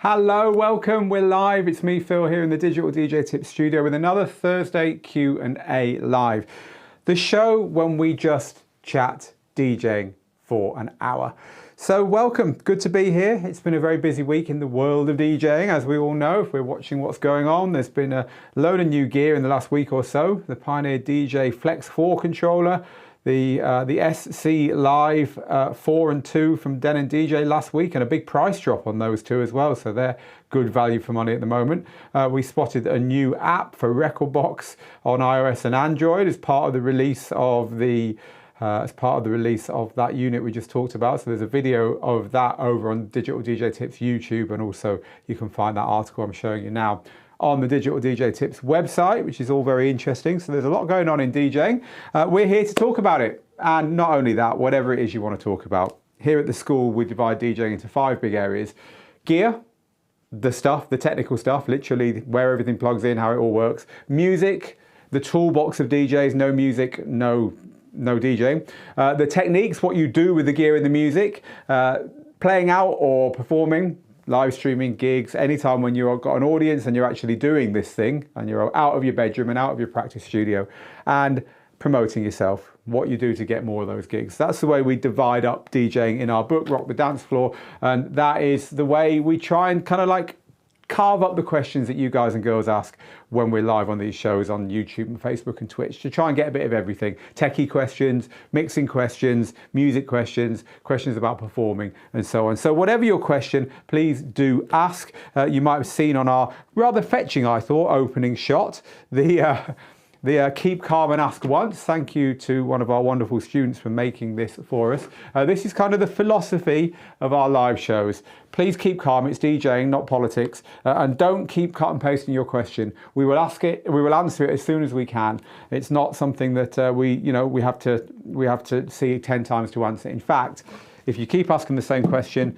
Hello, welcome, we're live. It's me, Phil, here in the Digital DJ Tip Studio with another Thursday Q&A live. The show when we just chat DJing for an hour. So welcome, good to be here. It's been a very busy week in the world of DJing, as we all know, if we're watching what's going on. There's been a load of new gear in the last week or so. The Pioneer DJ Flex 4 controller, the SC Live 4 and 2 from DJing DJ last week, and a big price drop on those two as well, so they're good value for money at the moment. We spotted a new app for Rekordbox on iOS and Android as part of the release of that unit we just talked about. So there's a video of that over on Digital DJ Tips YouTube, and also you can find that article I'm showing you now on the Digital DJ Tips website, which is all very interesting. So there's a lot going on in DJing. We're here to talk about it. And not only that, whatever it is you want to talk about. Here at the school, we divide DJing into 5 big areas. Gear, the stuff, the technical stuff, literally where everything plugs in, how it all works. Music, the toolbox of DJs, no music, no DJing. The techniques, what you do with the gear and the music, playing out or performing, live streaming, gigs, anytime when you've got an audience and you're actually doing this thing and you're out of your bedroom and out of your practice studio, and promoting yourself, what you do to get more of those gigs. That's the way we divide up DJing in our book, Rock the Dance Floor, and that is the way we try and kind of like carve up the questions that you guys and girls ask when we're live on these shows on YouTube and Facebook and Twitch, to try and get a bit of everything. Techie questions, mixing questions, music questions, questions about performing, and so on. So whatever your question, please do ask. You might have seen on our rather fetching, I thought, opening shot, the keep calm and ask once. Thank you to one of our wonderful students for making this for us. This is kind of the philosophy of our live shows. Please keep calm, it's DJing, not politics, and don't keep cut and pasting your question. We will ask it, we will answer it as soon as we can. It's not something that we have to see 10 times to answer. In fact, if you keep asking the same question,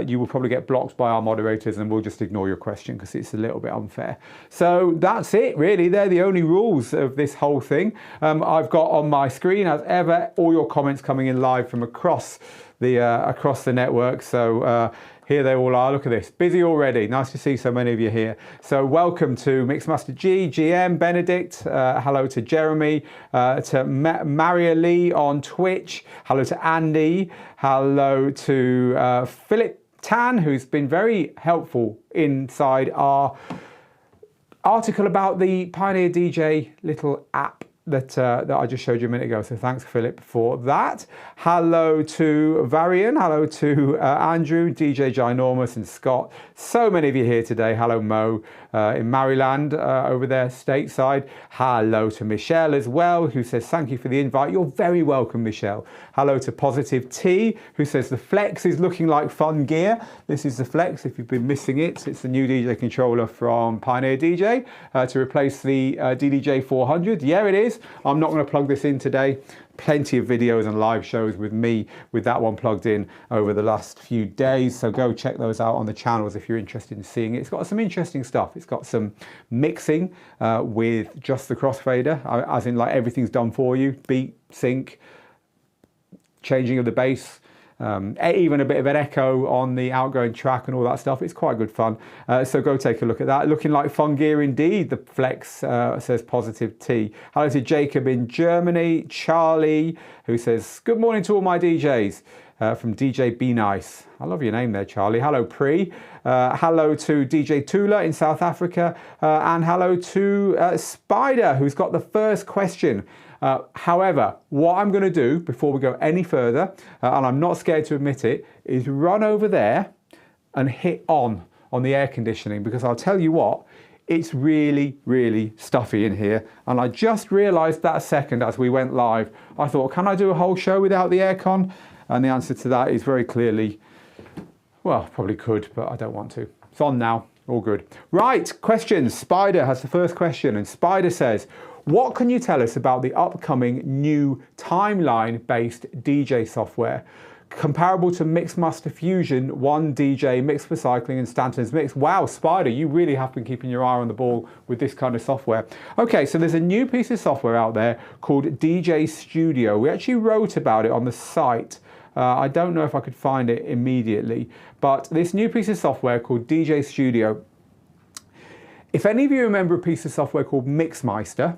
you will probably get blocked by our moderators, and we'll just ignore your question because it's a little bit unfair. So that's it, really. They're the only rules of this whole thing. I've got on my screen, as ever, all your comments coming in live from across the network. So here they all are. Look at this. Busy already. Nice to see so many of you here. So welcome to Mixmeister G, GM, Benedict. Hello to Jeremy, to Maria Lee on Twitch. Hello to Andy. Hello to Philip Tan, who's been very helpful inside our article about the Pioneer DJ little app that I just showed you a minute ago. So thanks, Philip, for that. Hello to Varian. Hello to Andrew, DJ Ginormous, and Scott. So many of you here today. Hello, Mo, in Maryland, over there stateside. Hello to Michelle as well, who says, thank you for the invite. You're very welcome, Michelle. Hello to Positive T, who says the Flex is looking like fun gear. This is the Flex, if you've been missing it. It's the new DJ controller from Pioneer DJ to replace the DDJ 400. Yeah, it is. I'm not going to plug this in today. Plenty of videos and live shows with me with that one plugged in over the last few days. So go check those out on the channels if you're interested in seeing it. It's got some interesting stuff. It's got some mixing with just the crossfader, as in like everything's done for you. Beat, sync, changing of the bass, even a bit of an echo on the outgoing track and all that stuff. It's quite good fun. So go take a look at that. Looking like fun gear indeed, the Flex, says Positive T. Hello to Jacob in Germany. Charlie, who says, good morning to all my DJs. From DJ Be Nice. I love your name there, Charlie. Hello, Pre. Hello to DJ Tula in South Africa. And hello to Spider, who's got the first question. However, what I'm going to do before we go any further, and I'm not scared to admit it, is run over there and hit on the air conditioning, because I'll tell you what, it's really, really stuffy in here. And I just realized that second as we went live. I thought, can I do a whole show without the aircon? And the answer to that is very clearly, well, probably could, but I don't want to. It's on now, all good. Right, questions. Spider has the first question, and Spider says, what can you tell us about the upcoming new timeline-based DJ software? Comparable to Mixmaster Fusion, One DJ, Mix for Cycling, and Stanton's Mix. Wow, Spider, you really have been keeping your eye on the ball with this kind of software. Okay, so there's a new piece of software out there called DJ Studio. We actually wrote about it on the site I don't know if I could find it immediately, but this new piece of software called DJ.Studio. If any of you remember a piece of software called Mixmeister,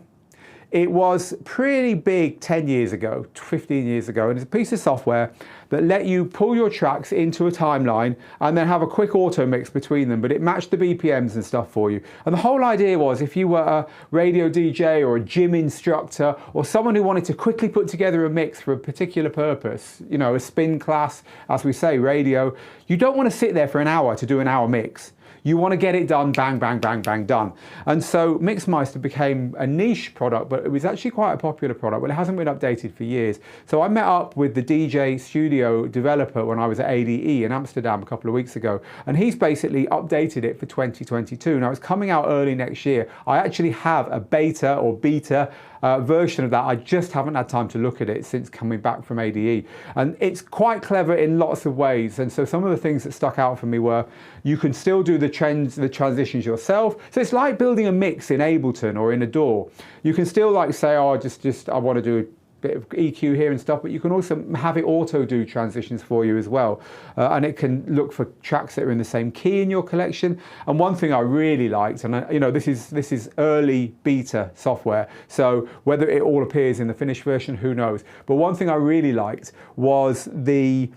it was pretty big 10 years ago, 15 years ago, and it's a piece of software that let you pull your tracks into a timeline and then have a quick auto mix between them, but it matched the BPMs and stuff for you. And the whole idea was, if you were a radio DJ or a gym instructor or someone who wanted to quickly put together a mix for a particular purpose, you know, a spin class, as we say, radio, you don't want to sit there for an hour to do an hour mix. You want to get it done, bang, bang, bang, bang, done. And so Mixmeister became a niche product, but it was actually quite a popular product, but it hasn't been updated for years. So I met up with the DJ.Studio developer when I was at ADE in Amsterdam a couple of weeks ago, and he's basically updated it for 2022. Now it's coming out early next year. I actually have a beta version of that. I just haven't had time to look at it since coming back from ADE. And it's quite clever in lots of ways. And so some of the things that stuck out for me were, you can still do the transitions yourself. So it's like building a mix in Ableton or in a DAW. You can still like say, oh, I want to do a bit of EQ here and stuff, but you can also have it auto do transitions for you as well. And it can look for tracks that are in the same key in your collection. And one thing I really liked, and you know, this is early beta software, so whether it all appears in the finished version, who knows. But one thing I really liked was the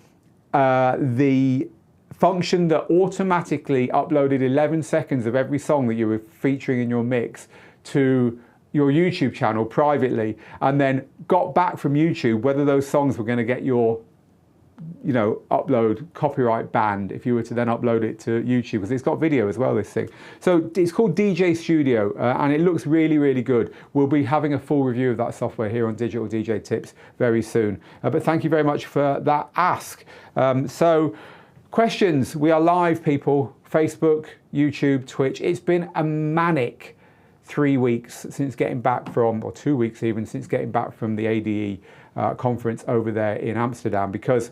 function that automatically uploaded 11 seconds of every song that you were featuring in your mix to your YouTube channel privately, and then got back from YouTube whether those songs were going to get your, you know, upload copyright banned if you were to then upload it to YouTube, because it's got video as well, this thing. So it's called DJ.Studio, and it looks really, really good. We'll be having a full review of that software here on Digital DJ Tips very soon. But thank you very much for that ask. So questions, we are live, people. Facebook, YouTube, Twitch. It's been a manic 3 weeks since getting back from, or 2 weeks even, since getting back from the ADE conference over there in Amsterdam, because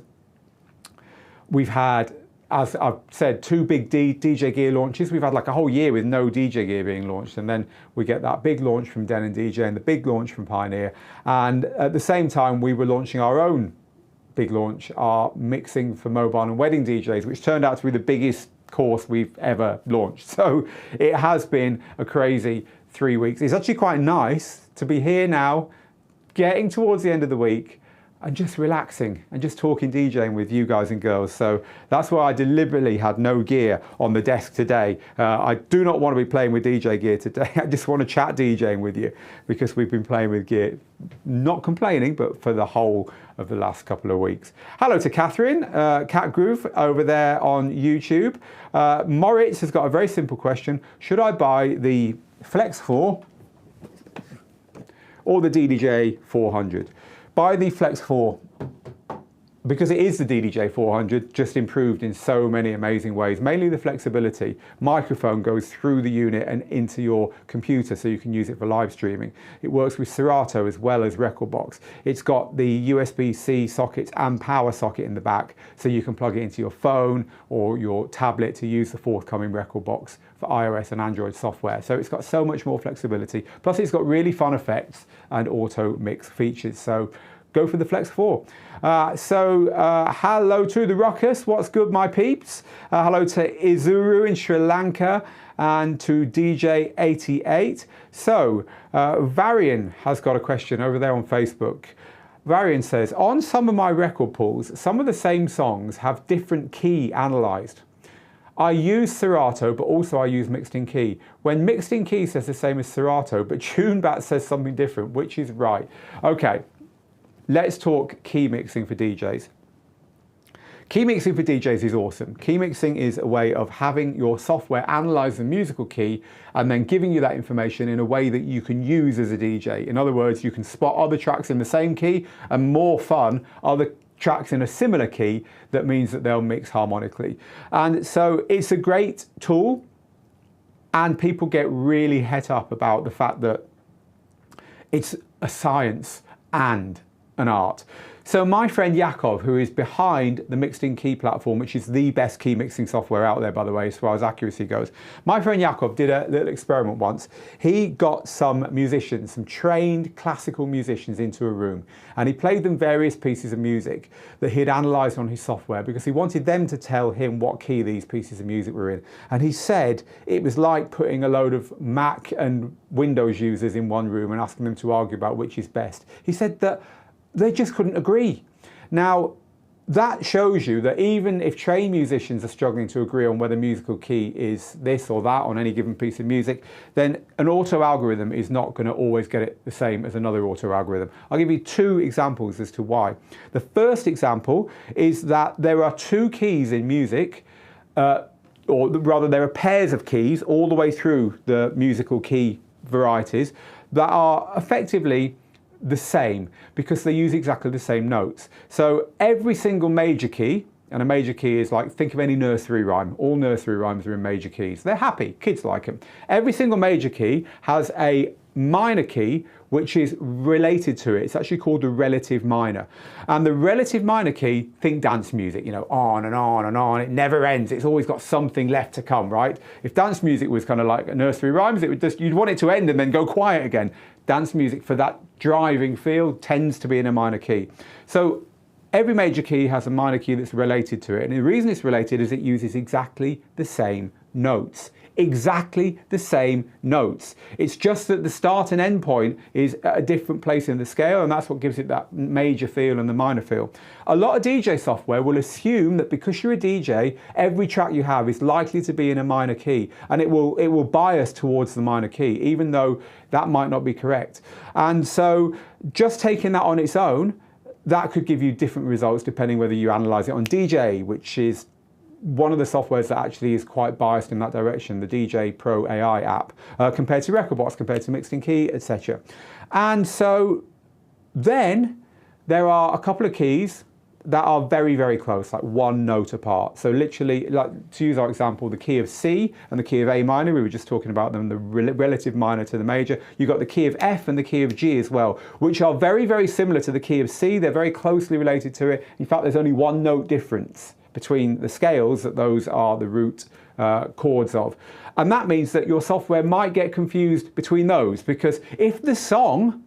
we've had, as I've said, 2 big DJ gear launches. We've had like a whole year with no DJ gear being launched, and then we get that big launch from Den and DJ and the big launch from Pioneer. And at the same time, we were launching our own big launch, our mixing for mobile and wedding DJs, which turned out to be the biggest course we've ever launched. So it has been a crazy 3 weeks. It's actually quite nice to be here now, getting towards the end of the week and just relaxing and just talking DJing with you guys and girls. So that's why I deliberately had no gear on the desk today. I do not want to be playing with DJ gear today. I just want to chat DJing with you, because we've been playing with gear, not complaining, but for the whole of the last couple of weeks. Hello to Catherine, Cat Groove over there on YouTube. Moritz has got a very simple question. Should I buy the Flex 4 or the DDJ 400? Buy the Flex 4 because it is the DDJ 400, just improved in so many amazing ways. Mainly the flexibility. Microphone goes through the unit and into your computer, so you can use it for live streaming. It works with Serato as well as Rekordbox. It's got the USB-C sockets and power socket in the back, so you can plug it into your phone or your tablet to use the forthcoming Rekordbox for iOS and Android software. So it's got so much more flexibility. Plus it's got really fun effects and auto mix features. So go for the Flex 4. Hello to the Ruckus. What's good, my peeps? Hello to Izuru in Sri Lanka and to DJ88. So Varian has got a question over there on Facebook. Varian says, on some of my record pools, some of the same songs have different key analyzed. I use Serato, but also I use mixed in key. When mixed in key says the same as Serato, but TuneBat says something different, which is right? Okay. Let's talk key mixing for DJs. Key mixing for DJs is awesome. Key mixing is a way of having your software analyze the musical key and then giving you that information in a way that you can use as a DJ. In other words, you can spot other tracks in the same key, and more fun, other tracks in a similar key that means that they'll mix harmonically. And so it's a great tool, and people get really het up about the fact that it's a science and an art. So my friend Yakov, who is behind the Mixed in Key platform, which is the best key mixing software out there, by the way, as far as accuracy goes. My friend Yakov did a little experiment once. He got some musicians, some trained classical musicians into a room, and he played them various pieces of music that he'd analysed on his software because he wanted them to tell him what key these pieces of music were in. And he said it was like putting a load of Mac and Windows users in one room and asking them to argue about which is best. He said that they just couldn't agree. Now, that shows you that even if trained musicians are struggling to agree on whether musical key is this or that on any given piece of music, then an auto algorithm is not going to always get it the same as another auto algorithm. I'll give you two examples as to why. The first example is that there are two keys in music, or rather there are pairs of keys all the way through the musical key varieties that are effectively the same because they use exactly the same notes. So every single major key, and a major key is like, think of any nursery rhyme. All nursery rhymes are in major keys. They're happy, kids like them. Every single major key has a minor key which is related to it. It's actually called the relative minor. And the relative minor key, think dance music, you know, on and on and on. It never ends. It's always got something left to come, right? If dance music was kind of like nursery rhymes, it would just, you'd want it to end and then go quiet again. Dance music for that driving feel tends to be in a minor key. So every major key has a minor key that's related to it. And the reason it's related is it uses exactly the same notes. Exactly the same notes. It's just that the start and end point is at a different place in the scale, and that's what gives it that major feel and the minor feel. A lot of DJ software will assume that because you're a DJ, every track you have is likely to be in a minor key, and it will bias towards the minor key, even though that might not be correct. And so just taking that on its own, that could give you different results depending whether you analyze it on DJ, which is one of the softwares that actually is quite biased in that direction, the DJ Pro AI app, compared to Rekordbox, compared to Mixed in Key, etc. And so then there are a couple of keys that are very, very close, like one note apart. So literally, like to use our example, the key of C and the key of A minor, we were just talking about them, the relative minor to the major. You've got the key of F and the key of G as well, which are very, very similar to the key of C. They're very closely related to it. In fact, there's only one note difference between the scales that those are the root chords of. And that means that your software might get confused between those, because if the song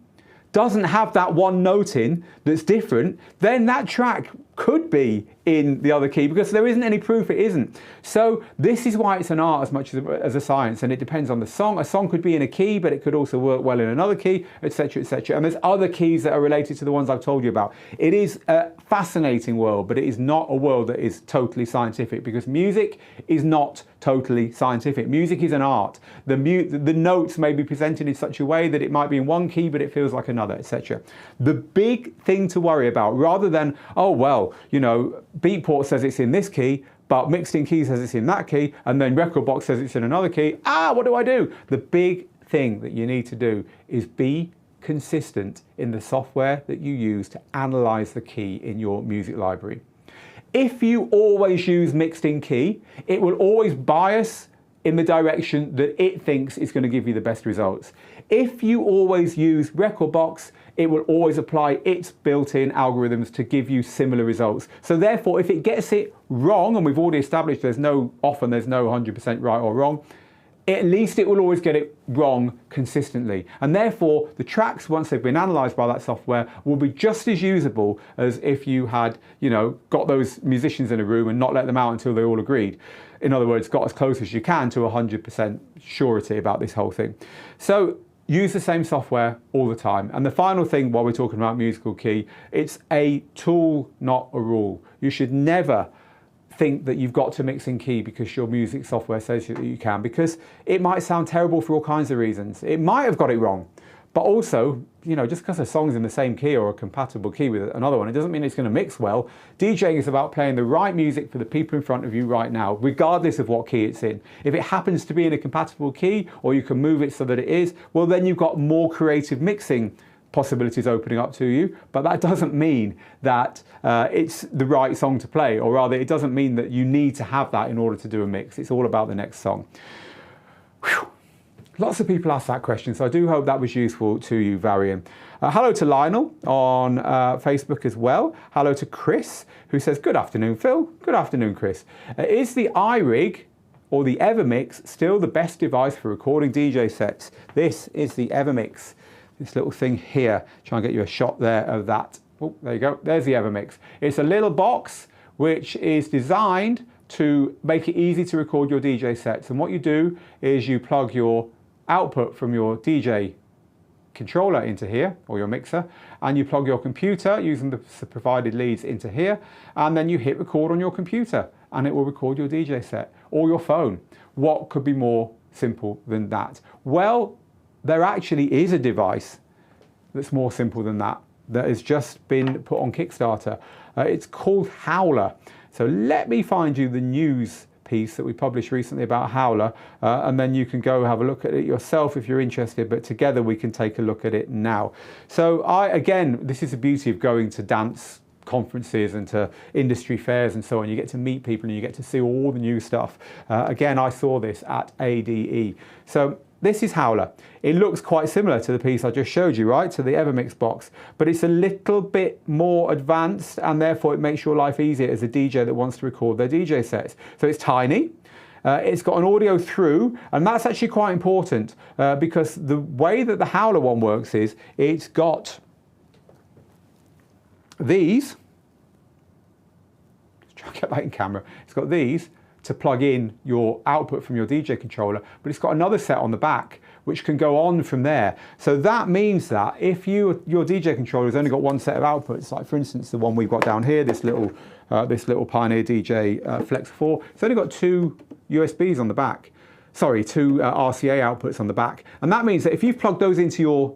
doesn't have that one note in that's different, then that track could be in the other key because there isn't any proof it isn't. So this is why it's an art as much as a science, and it depends on the song. A song could be in a key, but it could also work well in another key, etc., etc. And there's other keys that are related to the ones I've told you about. It is a fascinating world, but it is not a world that is totally scientific, because music is not totally scientific. Music is an art. The notes may be presented in such a way that it might be in one key, but it feels like another, etc. The big thing to worry about, rather than, oh, well, you know, Beatport says it's in this key, but Mixed in Key says it's in that key, and then Rekordbox says it's in another key. What do I do? The big thing that you need to do is be consistent in the software that you use to analyze the key in your music library. If you always use Mixed in Key, it will always bias in the direction that it thinks is going to give you the best results. If you always use Rekordbox, it will always apply its built-in algorithms to give you similar results. So therefore, if it gets it wrong, and we've already established there's no 100% right or wrong, at least it will always get it wrong consistently. And therefore, the tracks, once they've been analysed by that software, will be just as usable as if you had, you know, got those musicians in a room and not let them out until they all agreed. In other words, got as close as you can to 100% surety about this whole thing. So use the same software all the time. And the final thing, while we're talking about musical key, it's a tool, not a rule. You should never think that you've got to mix in key because your music software says that you can, because it might sound terrible for all kinds of reasons. It might have got it wrong, but also, you know, just because a song's in the same key or a compatible key with another one, it doesn't mean it's going to mix well. DJing is about playing the right music for the people in front of you right now, regardless of what key it's in. If it happens to be in a compatible key, or you can move it so that it is, well, then you've got more creative mixing possibilities opening up to you, but that doesn't mean that it's the right song to play, or rather it doesn't mean that you need to have that in order to do a mix. It's all about the next song. Whew. Lots of people ask that question, so I do hope that was useful to you, Varian. Hello to Lionel on Facebook as well. Hello to Chris, who says, good afternoon, Phil. Good afternoon, Chris. Is the iRig or the Evermix still the best device for recording DJ sets? This is the Evermix. This little thing here. Try and get you a shot there of that. Oh, there you go. There's the Evermix. It's a little box which is designed to make it easy to record your DJ sets. And what you do is you plug your output from your DJ controller into here, or your mixer, and you plug your computer using the provided leads into here, and then you hit record on your computer and it will record your DJ set, or your phone. What could be more simple than that? Well, there actually is a device that's more simple than that has just been put on Kickstarter. It's called Howler. So let me find you the news piece that we published recently about Howler, and then you can go have a look at it yourself if you're interested, but together we can take a look at it now. So again, this is the beauty of going to dance conferences and to industry fairs and so on. You get to meet people and you get to see all the new stuff. Again, I saw this at ADE. So this is Howler. It looks quite similar to the piece I just showed you, right? To the Evermix box, but it's a little bit more advanced, and therefore it makes your life easier as a DJ that wants to record their DJ sets. So it's tiny. It's got an audio through, and that's actually quite important because the way that the Howler one works is it's got these. Let's try and get that in camera. It's got these to plug in your output from your DJ controller, but it's got another set on the back which can go on from there. So that means that if your DJ controller has only got one set of outputs, like for instance the one we've got down here, this little Pioneer DJ Flex 4, it's only got two USBs on the back. Sorry, two RCA outputs on the back, and that means that if you've plugged those into your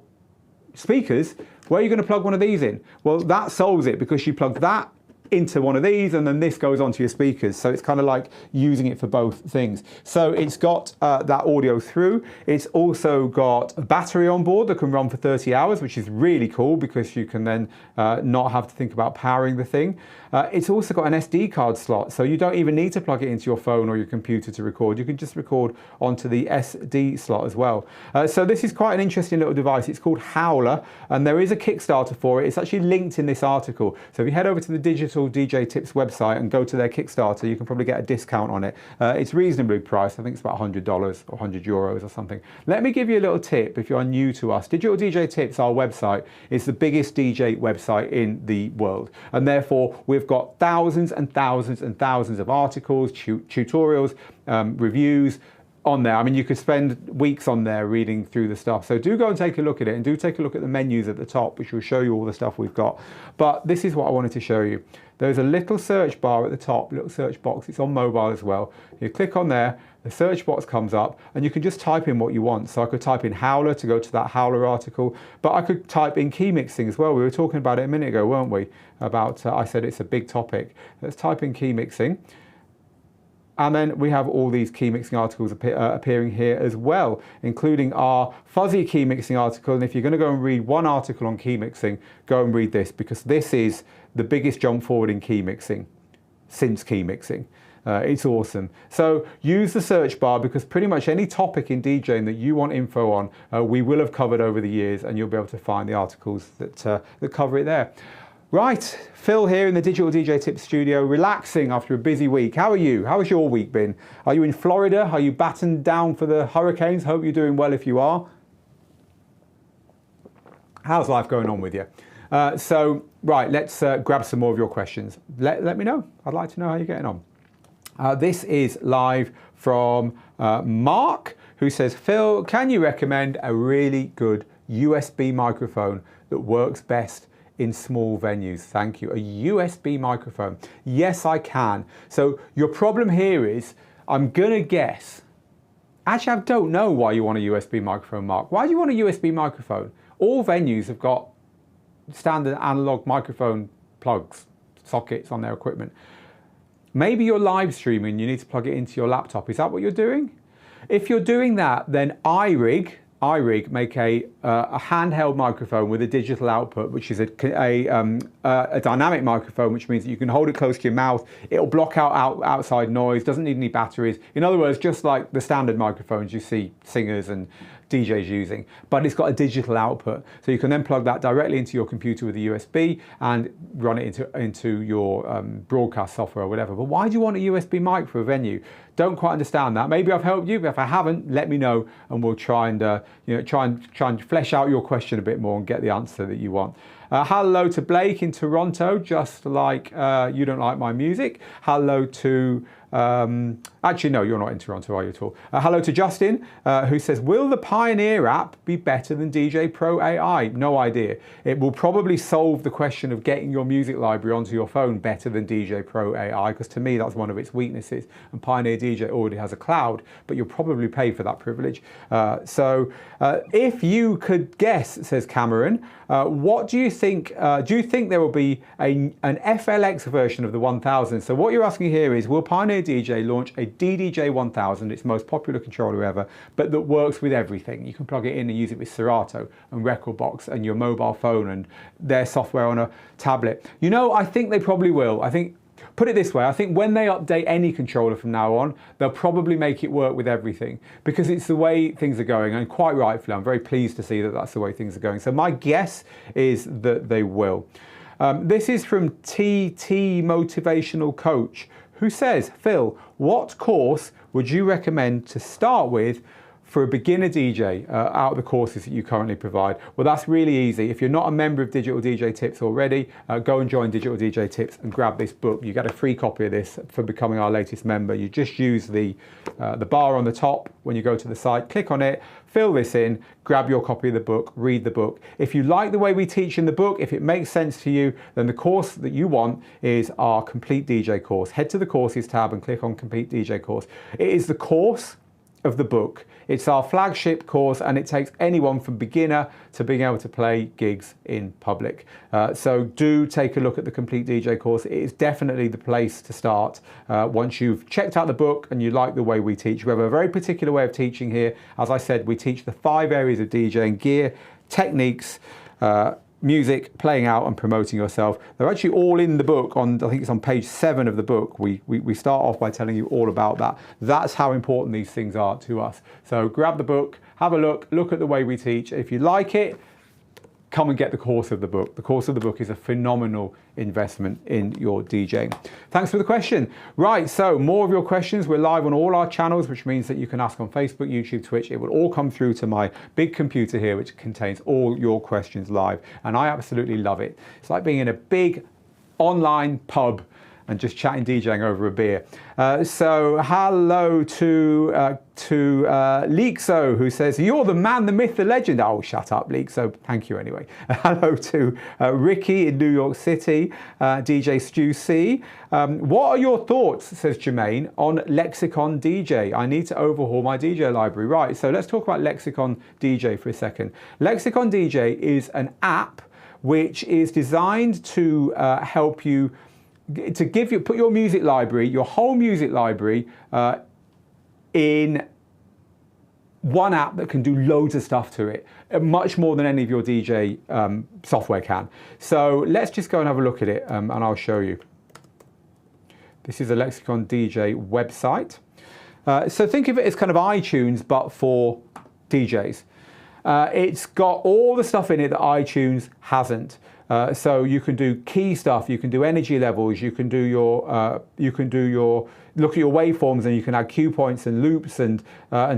speakers, where are you going to plug one of these in? Well, that solves it, because you plug that into one of these and then this goes onto your speakers. So it's kind of like using it for both things. So it's got that audio through. It's also got a battery on board that can run for 30 hours, which is really cool because you can then not have to think about powering the thing. It's also got an SD card slot, so you don't even need to plug it into your phone or your computer to record. You can just record onto the SD slot as well. So this is quite an interesting little device. It's called Howler, and there is a Kickstarter for it. It's actually linked in this article. So if you head over to the Digital DJ Tips website and go to their Kickstarter, you can probably get a discount on it. It's reasonably priced. I think it's about $100 or €100 or something. Let me give you a little tip if you're new to us. Digital DJ Tips, our website, is the biggest DJ website in the world, and therefore we've got thousands and thousands and thousands of articles, tutorials, reviews on there. I mean, you could spend weeks on there reading through the stuff. So do go and take a look at it, and do take a look at the menus at the top, which will show you all the stuff we've got. But this is what I wanted to show you. There's a little search bar at the top, little search box. It's on mobile as well. You click on there, the search box comes up, and you can just type in what you want. So I could type in Howler to go to that Howler article, but I could type in key mixing as well. We were talking about it a minute ago, weren't we? About, I said it's a big topic. Let's type in key mixing. And then we have all these key mixing articles appearing here as well, including our fuzzy key mixing article. And if you're going to go and read one article on key mixing, go and read this, because this is the biggest jump forward in key mixing since key mixing. It's awesome. So use the search bar, because pretty much any topic in DJing that you want info on, we will have covered over the years, and you'll be able to find the articles that cover it there. Right, Phil here in the Digital DJ Tips studio, relaxing after a busy week. How are you? How has your week been? Are you in Florida? Are you battened down for the hurricanes? Hope you're doing well if you are. How's life going on with you? Right, let's grab some more of your questions. Let me know. I'd like to know how you're getting on. This is live from Mark, who says, Phil, can you recommend a really good USB microphone that works best in small venues? Thank you. A USB microphone. Yes, I can. So your problem here is, I'm gonna guess, actually I don't know why you want a USB microphone, Mark. Why do you want a USB microphone? All venues have got standard analog microphone plugs, sockets on their equipment. Maybe you're live streaming, you need to plug it into your laptop. Is that what you're doing? If you're doing that, then iRig, iRig make a handheld microphone with a digital output, which is a dynamic microphone, which means that you can hold it close to your mouth. It'll block out outside noise, doesn't need any batteries. In other words, just like the standard microphones you see singers and DJs using, but it's got a digital output. So you can then plug that directly into your computer with a USB and run it into your broadcast software or whatever. But why do you want a USB mic for a venue? Don't quite understand that. Maybe I've helped you, but if I haven't, let me know and we'll try and try and flesh out your question a bit more and get the answer that you want. Hello to Blake in Toronto, just like you don't like my music. Hello to actually, no, you're not in Toronto, are you at all? Hello to Justin, who says, will the Pioneer app be better than DJ Pro AI? No idea. It will probably solve the question of getting your music library onto your phone better than DJ Pro AI, because to me, that's one of its weaknesses. And Pioneer DJ already has a cloud, but you'll probably pay for that privilege. So if you could guess, says Cameron, what do you think? Do you think there will be an FLX version of the 1000? So what you're asking here is, will Pioneer DJ launch a DDJ 1000, its most popular controller ever, but that works with everything? You can plug it in and use it with Serato and Rekordbox and your mobile phone and their software on a tablet. You know, I think they probably will. I think, put it this way, I think when they update any controller from now on, they'll probably make it work with everything, because it's the way things are going, and quite rightfully, I'm very pleased to see that that's the way things are going. So my guess is that they will. This is from TT Motivational Coach, who says, Phil, what course would you recommend to start with for a beginner DJ out of the courses that you currently provide? Well, that's really easy. If you're not a member of Digital DJ Tips already, go and join Digital DJ Tips and grab this book. You get a free copy of this for becoming our latest member. You just use the bar on the top when you go to the site, click on it, fill this in, grab your copy of the book, read the book. If you like the way we teach in the book, if it makes sense to you, then the course that you want is our Complete DJ course. Head to the Courses tab and click on Complete DJ course. It is the course of the book. It's our flagship course, and it takes anyone from beginner to being able to play gigs in public. So do take a look at the Complete DJ course. It is definitely the place to start once you've checked out the book and you like the way we teach. We have a very particular way of teaching here. As I said, we teach the 5 areas of DJing: gear, techniques, music, playing out and promoting yourself. They're actually all in the book. I think it's on page 7 of the book. We start off by telling you all about that. That's how important these things are to us. So grab the book, have a look at the way we teach. If you like it, come and get the course of the book. The course of the book is a phenomenal investment in your DJing. Thanks for the question. Right, so more of your questions. We're live on all our channels, which means that you can ask on Facebook, YouTube, Twitch. It will all come through to my big computer here, which contains all your questions live. And I absolutely love it. It's like being in a big online pub and just chatting DJing over a beer. So hello to Leekso, who says, you're the man, the myth, the legend. Oh, shut up, Leekso. Thank you anyway. Hello to Ricky in New York City, DJ Stu C. What are your thoughts, says Jermaine, on Lexicon DJ? I need to overhaul my DJ library. Right, so let's talk about Lexicon DJ for a second. Lexicon DJ is an app which is designed to help you, put your music library, your whole music library, in one app that can do loads of stuff to it, much more than any of your DJ software can. So let's just go and have a look at it, and I'll show you. This is a Lexicon DJ website. So think of it as kind of iTunes, but for DJs. It's got all the stuff in it that iTunes hasn't. So you can do key stuff, you can do energy levels, you can do your look at your waveforms, and you can add cue points and loops and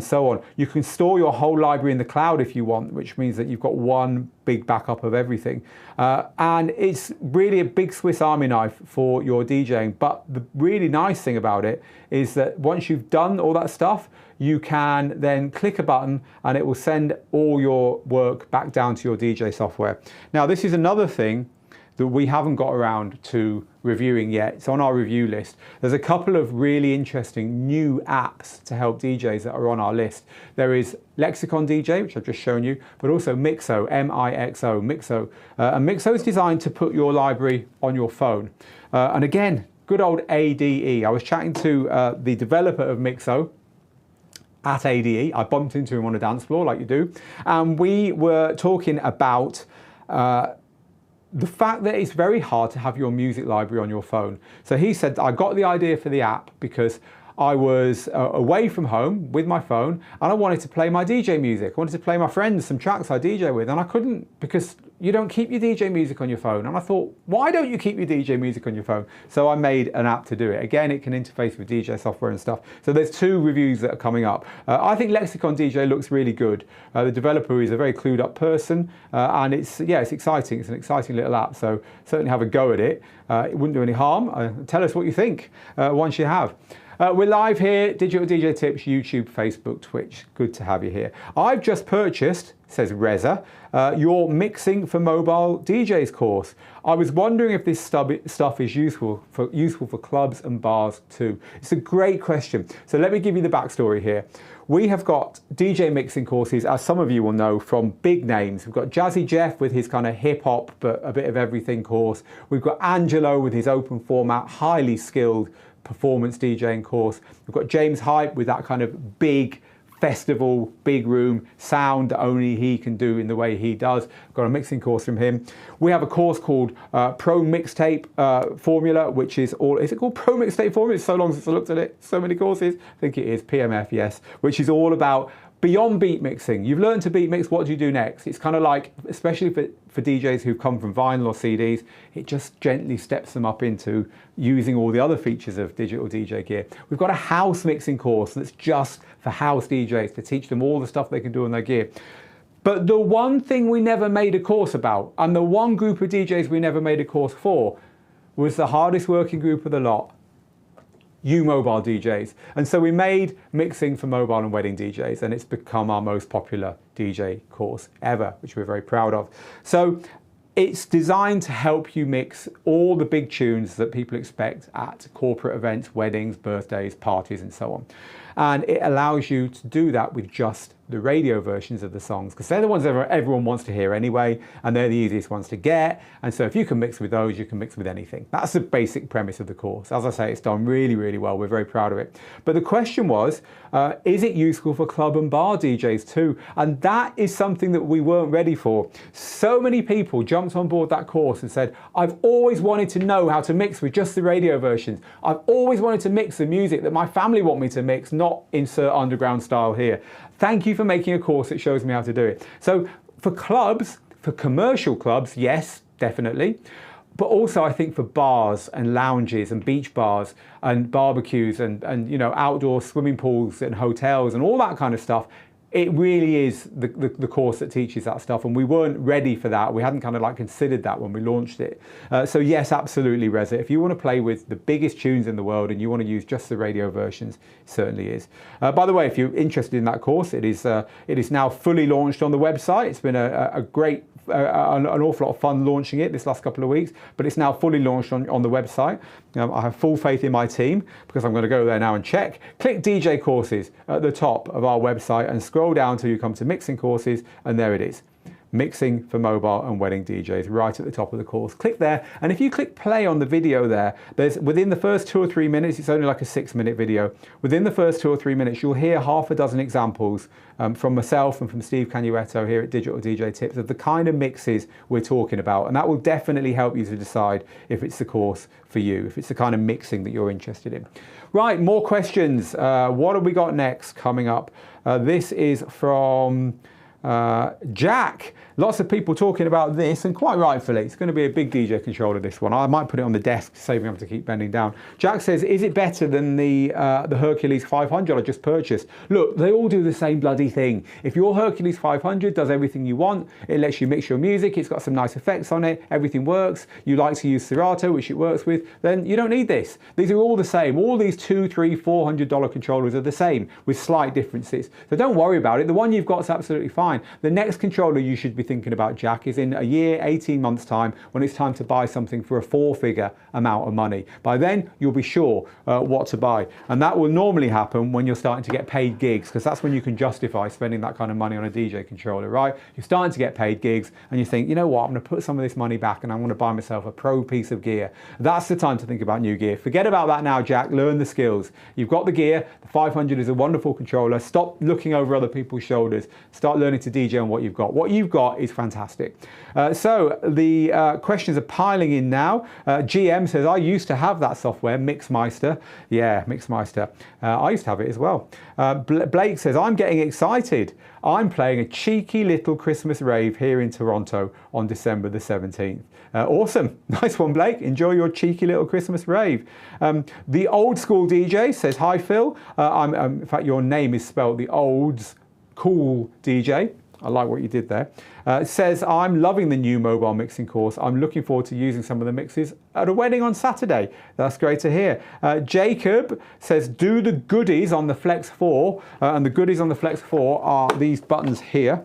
so on. You can store your whole library in the cloud if you want, which means that you've got one big backup of everything. And it's really a big Swiss Army knife for your DJing. But the really nice thing about it is that once you've done all that stuff, you can then click a button and it will send all your work back down to your DJ software. Now, this is another thing that we haven't got around to reviewing yet. It's on our review list. There's a couple of really interesting new apps to help DJs that are on our list. There is Lexicon DJ, which I've just shown you, but also Mixo, M-I-X-O, Mixo. And Mixo is designed to put your library on your phone. And again, good old ADE. I was chatting to the developer of Mixo, at ADE. I bumped into him on a dance floor like you do. And we were talking about the fact that it's very hard to have your music library on your phone. So he said, I got the idea for the app because I was away from home with my phone and I wanted to play my DJ music. I wanted to play my friends some tracks I DJ with, and I couldn't because you don't keep your DJ music on your phone. And I thought, why don't you keep your DJ music on your phone? So I made an app to do it. Again, it can interface with DJ software and stuff. So there's 2 reviews that are coming up. I think Lexicon DJ looks really good. The developer is a very clued up person, and it's exciting. It's an exciting little app. So certainly have a go at it. It wouldn't do any harm. Tell us what you think once you have. We're live here, Digital DJ Tips, YouTube, Facebook, Twitch. Good to have you here. I've just purchased, says Reza, your Mixing for Mobile DJs course. I was wondering if this stuff is useful for clubs and bars too. It's a great question. So let me give you the backstory here. We have got DJ mixing courses, as some of you will know, from big names. We've got Jazzy Jeff with his kind of hip hop, but a bit of everything course. We've got Angelo with his open format, highly skilled performance DJing course. We've got James Hype with that kind of big festival, big room sound that only he can do in the way he does. We've got a mixing course from him. We have a course called Pro Mixtape Formula, which is all, is it called Pro Mixtape Formula? It's so long since I looked at it, so many courses. I think it is PMF, yes, which is all about beyond beat mixing. You've learned to beat mix, what do you do next? It's kind of like, especially for DJs who come from vinyl or CDs, it just gently steps them up into using all the other features of digital DJ gear. We've got a house mixing course that's just for house DJs to teach them all the stuff they can do on their gear. But the one thing we never made a course about, and the one group of DJs we never made a course for, was the hardest working group of the lot. You mobile DJs. And so we made Mixing for Mobile and Wedding DJs, and it's become our most popular DJ course ever, which we're very proud of. So it's designed to help you mix all the big tunes that people expect at corporate events, weddings, birthdays, parties, and so on. And it allows you to do that with just the radio versions of the songs, because they're the ones that everyone wants to hear anyway, and they're the easiest ones to get. And so if you can mix with those, you can mix with anything. That's the basic premise of the course. As I say, it's done really, really well. We're very proud of it. But the question was, is it useful for club and bar DJs too? And that is something that we weren't ready for. So many people jumped on board that course and said, I've always wanted to know how to mix with just the radio versions. I've always wanted to mix the music that my family want me to mix, not insert underground style here. Thank you for making a course that shows me how to do it. So for clubs, for commercial clubs, yes, definitely. But also I think for bars and lounges and beach bars and barbecues and you know, outdoor swimming pools and hotels and all that kind of stuff, it really is the course that teaches that stuff, and we weren't ready for that. We hadn't kind of like considered that when we launched it. So yes, absolutely, Reza. If you want to play with the biggest tunes in the world and you want to use just the radio versions, it certainly is. By the way, if you're interested in that course, it is now fully launched on the website. It's been a great an awful lot of fun launching it this last couple of weeks, but it's now fully launched on the website. I have full faith in my team because I'm going to go there now and check. Click DJ courses at the top of our website and scroll down till you come to mixing courses, and there it is. Mixing for Mobile and Wedding DJs, right at the top of the course. Click there, and if you click play on the video there, there's within the first 2 or 3 minutes, it's only like a 6-minute video. Within the first 2 or 3 minutes, you'll hear half a dozen examples from myself and from Steve Canuetto here at Digital DJ Tips of the kind of mixes we're talking about, and that will definitely help you to decide if it's the course for you, if it's the kind of mixing that you're interested in. Right, more questions. What have we got next coming up? This is from Jack. Lots of people talking about this, and quite rightfully. It's going to be a big DJ controller, this one. I might put it on the desk to save me having to keep bending down. Jack says, is it better than the Hercules 500 I just purchased? Look, they all do the same bloody thing. If your Hercules 500 does everything you want, it lets you mix your music, it's got some nice effects on it, everything works, you like to use Serato, which it works with, then you don't need this. These are all the same. All these $200, $300, $400 controllers are the same with slight differences. So don't worry about it. The one you've got is absolutely fine. fine. The next controller you should be thinking about, Jack, is in a year, 18 months time, when it's time to buy something for a 4-figure amount of money. By then, you'll be sure what to buy. And that will normally happen when you're starting to get paid gigs, because that's when you can justify spending that kind of money on a DJ controller, right? You're starting to get paid gigs and you think, you know what, I'm going to put some of this money back and I'm going to buy myself a pro piece of gear. That's the time to think about new gear. Forget about that now, Jack. Learn the skills. You've got the gear. The 500 is a wonderful controller. Stop looking over other people's shoulders. Start learning to DJ on what you've got. What you've got is fantastic. So the questions are piling in now. GM says, I used to have that software, Mixmeister. Yeah, Mixmeister. I used to have it as well. Blake says, I'm getting excited. I'm playing a cheeky little Christmas rave here in Toronto on December the 17th. Awesome. Nice one, Blake. Enjoy your cheeky little Christmas rave. The old school DJ says, hi, Phil. In fact, your name is spelled the old cool DJ. I like what you did there. Says, I'm loving the new mobile mixing course. I'm looking forward to using some of the mixes at a wedding on Saturday. That's great to hear. Jacob says, do the goodies on the Flex 4. And the goodies on the Flex 4 are these buttons here.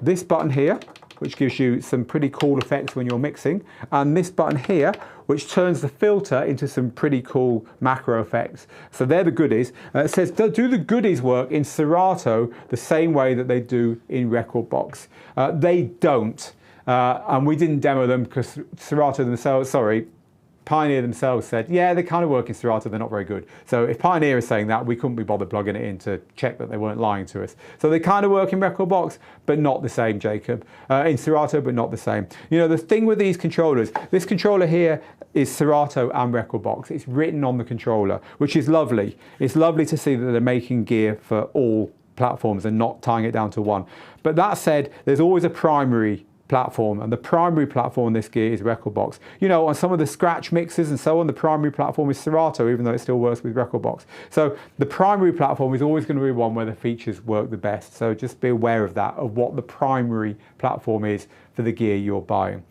This button here, which gives you some pretty cool effects when you're mixing. And this button here, which turns the filter into some pretty cool macro effects. So they're the goodies. It says, do the goodies work in Serato the same way that they do in Rekordbox? They don't. And we didn't demo them because Serato themselves, Pioneer themselves said, yeah, they kind of work in Serato, they're not very good. So if Pioneer is saying that, we couldn't be bothered plugging it in to check that they weren't lying to us. So they kind of work in Rekordbox, but not the same, Jacob. In Serato, but not the same. You know, the thing with these controllers, this controller here is Serato and Rekordbox. It's written on the controller, which is lovely. It's lovely to see that they're making gear for all platforms and not tying it down to one. But that said, there's always a primary platform, and the primary platform on this gear is Rekordbox. You know, on some of the scratch mixes and so on, the primary platform is Serato, even though it still works with Rekordbox. So the primary platform is always going to be one where the features work the best. So just be aware of that, of what the primary platform is for the gear you're buying.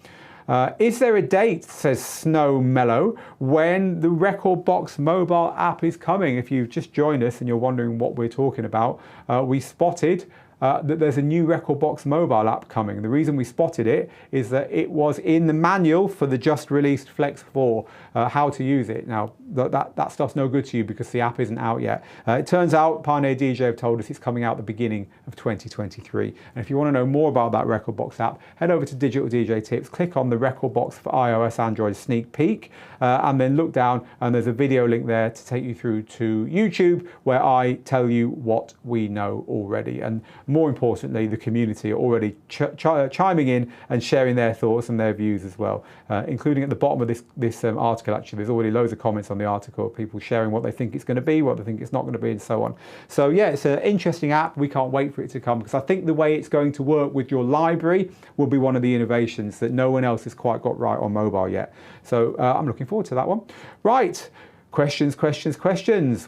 Is there a date, says Snow Mellow, when the Rekordbox mobile app is coming? If you've just joined us and you're wondering what we're talking about, we spotted that there's a new Rekordbox mobile app coming. The reason we spotted it is that it was in the manual for the just released Flex 4, how to use it. Now, that stuff's no good to you because the app isn't out yet. It turns out Pioneer DJ have told us it's coming out at the beginning of 2023. And if you want to know more about that Rekordbox app, head over to Digital DJ Tips, click on the Rekordbox for iOS, Android sneak peek, and then look down and there's a video link there to take you through to YouTube where I tell you what we know already. And more importantly, the community are already chiming in and sharing their thoughts and their views as well, including at the bottom of this article. Actually, there's already loads of comments on the article, people sharing what they think it's going to be, what they think it's not going to be, and so on. So yeah, it's an interesting app. We can't wait for it to come because I think the way it's going to work with your library will be one of the innovations that no one else has quite got right on mobile yet. So I'm looking forward to that one. Right. Questions.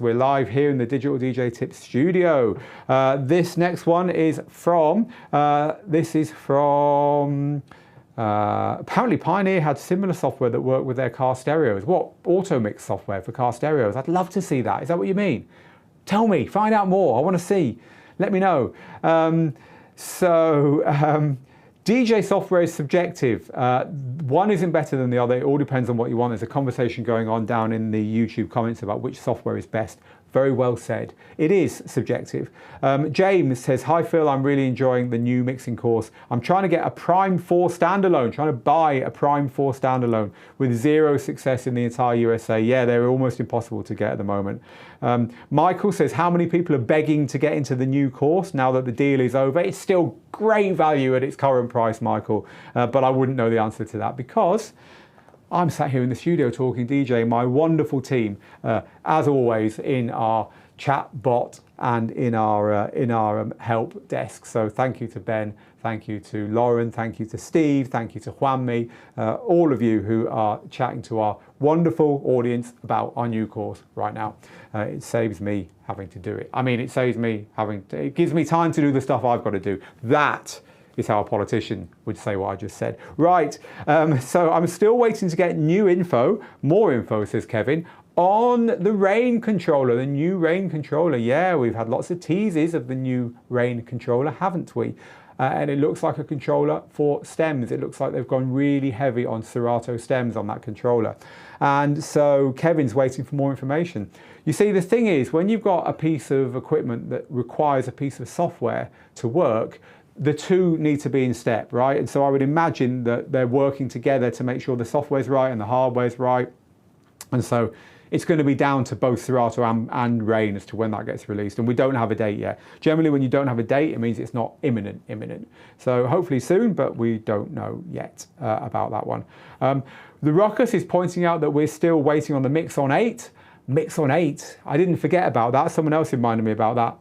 We're live here in the Digital DJ Tips studio. This next one is from, apparently Pioneer had similar software that worked with their car stereos. What? Auto mix software for car stereos. I'd love to see that. Is that what you mean? Tell me, find out more. I want to see. Let me know. DJ software is subjective. One isn't better than the other. It all depends on what you want. There's a conversation going on down in the YouTube comments about which software is best. Very well said. It is subjective. James says, hi Phil, I'm really enjoying the new mixing course. I'm trying to get a Prime 4 standalone, trying to buy a Prime 4 standalone with zero success in the entire USA. Yeah, they're almost impossible to get at the moment. Michael says, how many people are begging to get into the new course now that the deal is over? It's still great value at its current price, Michael, but I wouldn't know the answer to that because I'm sat here in the studio talking DJ, my wonderful team, as always, in our chat bot and in our help desk. So thank you to Ben, thank you to Lauren, thank you to Steve, thank you to Juanmi, all of you who are chatting to our wonderful audience about our new course right now. It saves me having to do it. I mean, it gives me time to do the stuff I've got to do. That is how a politician would say what I just said. Right, so I'm still waiting to get new info, more info, says Kevin, on the Rane controller, the new Rane controller. Yeah, we've had lots of teases of the new Rane controller, haven't we? and it looks like a controller for stems. It looks like they've gone really heavy on Serato stems on that controller. And so Kevin's waiting for more information. You see, the thing is, when you've got a piece of equipment that requires a piece of software to work, the two need to be in step, right? And so I would imagine that they're working together to make sure the software's right and the hardware's right. And so it's going to be down to both Serato and Rane as to when that gets released. And we don't have a date yet. Generally, when you don't have a date, it means it's not imminent. So hopefully soon, but we don't know yet about that one. The Ruckus is pointing out that we're still waiting on the Mix on 8. Mix on 8. I didn't forget about that. Someone else reminded me about that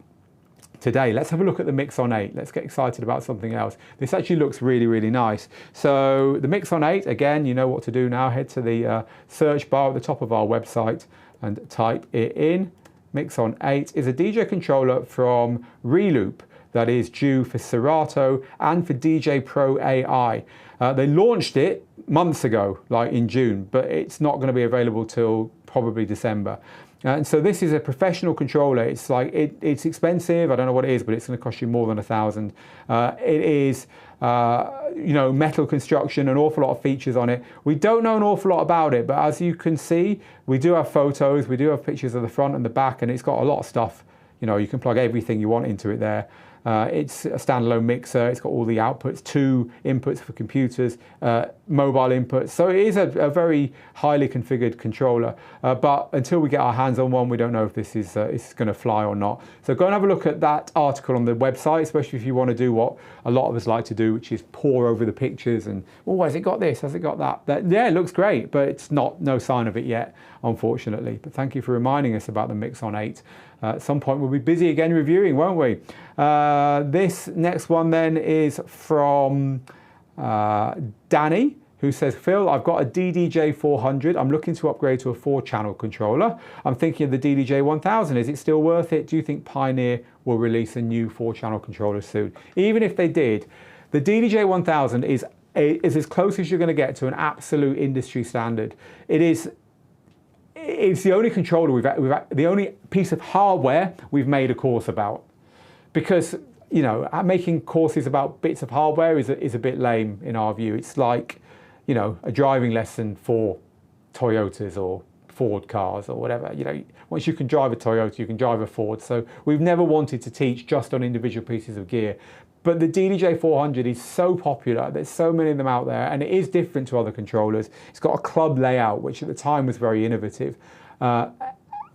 today. Let's have a look at the Mix on 8. Let's get excited about something else. This actually looks really, really nice. So the Mix on 8, again, you know what to do now. Head to the search bar at the top of our website and type it in. Mix on 8 is a DJ controller from Reloop that is due for Serato and for DJ Pro AI. They launched it months ago, like in June, but it's not going to be available till probably December. And so this is a professional controller. It's like it's expensive. I don't know what it is, but it's going to cost you more than $1,000. It is, you know, metal construction, an awful lot of features on it. We don't know an awful lot about it, but as you can see, we do have photos, we do have pictures of the front and the back, and it's got a lot of stuff. You know, you can plug everything you want into it there. It's a standalone mixer. It's got all the outputs, 2 inputs for computers, mobile inputs. So it is a very highly configured controller. But until we get our hands on one, we don't know if this is going to fly or not. So go and have a look at that article on the website, especially if you want to do what a lot of us like to do, which is pore over the pictures and, oh, has it got this? Has it got that? Yeah, it looks great, but it's no sign of it yet, unfortunately. But thank you for reminding us about the Mix on 8. At some point we'll be busy again reviewing, won't we? This next one then is from Danny, who says, Phil, I've got a DDJ 400. I'm looking to upgrade to a 4-channel controller. I'm thinking of the DDJ 1000. Is it still worth it? Do you think Pioneer will release a new 4-channel controller soon? Even if they did, the DDJ 1000 is as close as you're going to get to an absolute industry standard. It's the only controller the only piece of hardware we've made a course about, because, you know, making courses about bits of hardware is a bit lame in our view. It's like, you know, a driving lesson for Toyotas or Ford cars or whatever. You know, once you can drive a Toyota, you can drive a Ford. So we've never wanted to teach just on individual pieces of gear. But the DDJ 400 is so popular. There's so many of them out there, and it is different to other controllers. It's got a club layout, which at the time was very innovative.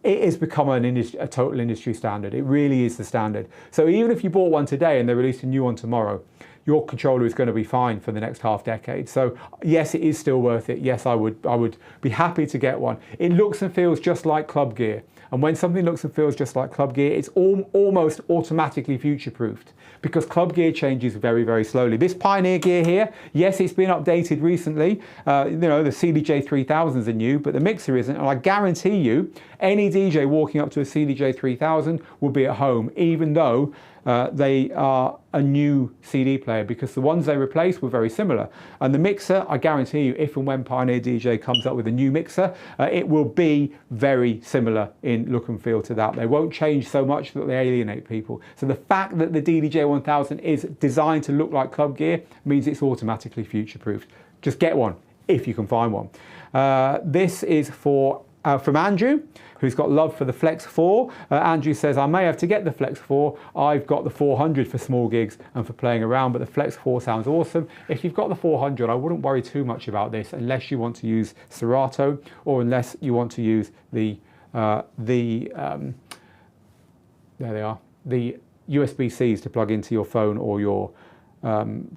It has become a total industry standard. It really is the standard. So even if you bought one today and they released a new one tomorrow, your controller is going to be fine for the next half decade. So yes, it is still worth it. Yes, I would be happy to get one. It looks and feels just like club gear. And when something looks and feels just like club gear, it's almost automatically future-proofed, because club gear changes very, very slowly. This Pioneer gear here, yes, it's been updated recently. You know, the CDJ 3000s are new, but the mixer isn't. And I guarantee you, any DJ walking up to a CDJ 3000 will be at home, even though they are a new CD player, because the ones they replaced were very similar. And the mixer, I guarantee you, if and when Pioneer DJ comes up with a new mixer, it will be very similar in look and feel to that. They won't change so much that they alienate people. So the fact that the DDJ 1000 is designed to look like club gear means it's automatically future-proofed. Just get one if you can find one. This is from Andrew, who's got love for the Flex 4. Andrew says, I may have to get the Flex 4. I've got the 400 for small gigs and for playing around, but the Flex 4 sounds awesome. If you've got the 400, I wouldn't worry too much about this unless you want to use Serato, or unless you want to use the there they are, the USB-Cs to plug into your phone or your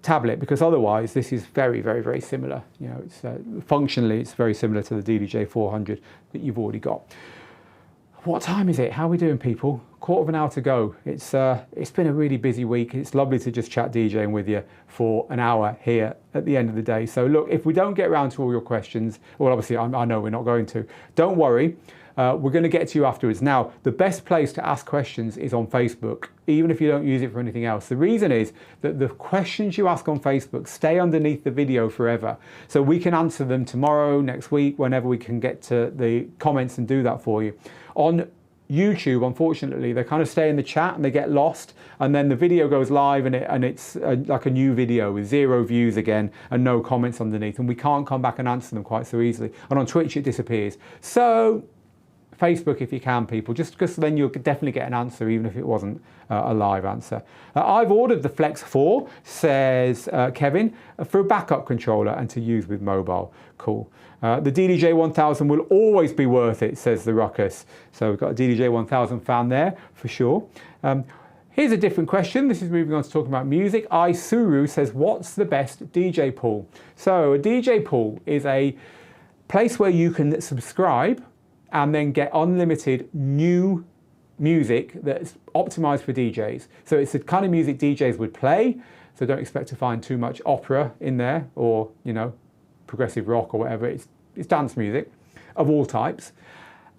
tablet, because otherwise this is very, very, very similar. You know, it's functionally it's very similar to the DDJ 400 that you've already got. What time is it? How are we doing, people? Quarter of an hour to go. It's been a really busy week. It's lovely to just chat DJing with you for an hour here at the end of the day. So look, if we don't get around to all your questions, well, obviously I know we're not going to. Don't worry. We're going to get to you afterwards. Now, the best place to ask questions is on Facebook, even if you don't use it for anything else. The reason is that the questions you ask on Facebook stay underneath the video forever. So we can answer them tomorrow, next week, whenever we can get to the comments and do that for you. On YouTube, unfortunately, they kind of stay in the chat and they get lost, and then the video goes live and it's like a new video with 0 views again and no comments underneath, and we can't come back and answer them quite so easily. And on Twitch it disappears. So Facebook, if you can, people, just because then you'll definitely get an answer even if it wasn't a live answer. I've ordered the Flex 4, says Kevin, for a backup controller and to use with mobile. Cool. The DDJ 1000 will always be worth it, says the Ruckus. So we've got a DDJ 1000 fan there for sure. Here's a different question. This is moving on to talking about music. Isuru says, what's the best DJ pool? So a DJ pool is a place where you can subscribe and then get unlimited new music that's optimized for DJs. So it's the kind of music DJs would play, so don't expect to find too much opera in there or, you know, progressive rock or whatever. It's dance music of all types.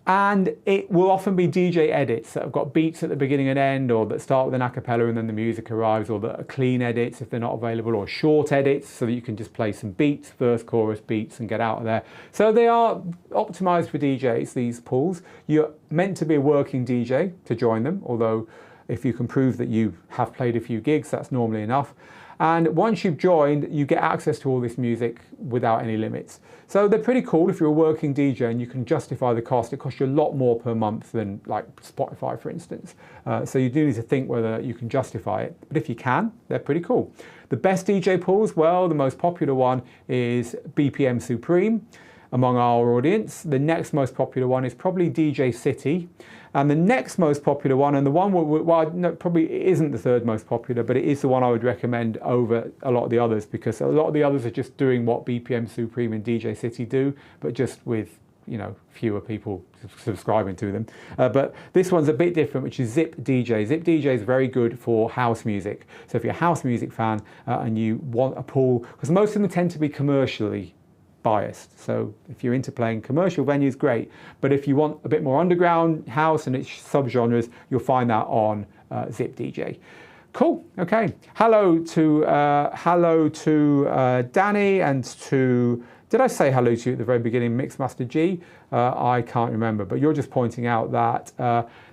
And it will often be DJ edits that have got beats at the beginning and end, or that start with an a cappella and then the music arrives, or that are clean edits if they're not available, or short edits so that you can just play some beats, verse, chorus, beats, and get out of there. So they are optimized for DJs, these pools. You're meant to be a working DJ to join them, although if you can prove that you have played a few gigs, that's normally enough. And once you've joined, you get access to all this music without any limits. So they're pretty cool if you're a working DJ and you can justify the cost. It costs you a lot more per month than like Spotify, for instance. So you do need to think whether you can justify it. But if you can, they're pretty cool. The best DJ pools, well, the most popular one is BPM Supreme among our audience. The next most popular one is probably DJ City. And the next most popular one, and the one, well, no, probably isn't the third most popular, but it is the one I would recommend over a lot of the others, because a lot of the others are just doing what BPM Supreme and DJ City do, but just with, you know, fewer people subscribing to them. But this one's a bit different, which is Zip DJ. Zip DJ is very good for house music. So if you're a house music fan and you want a pool, because most of them tend to be commercially biased. So if you're into playing commercial venues, great. But if you want a bit more underground house and its subgenres, you'll find that on Zip DJ. Cool. Okay. Hello to Danny, and to, did I say hello to you at the very beginning, Mixmeister G? I can't remember, but you're just pointing out that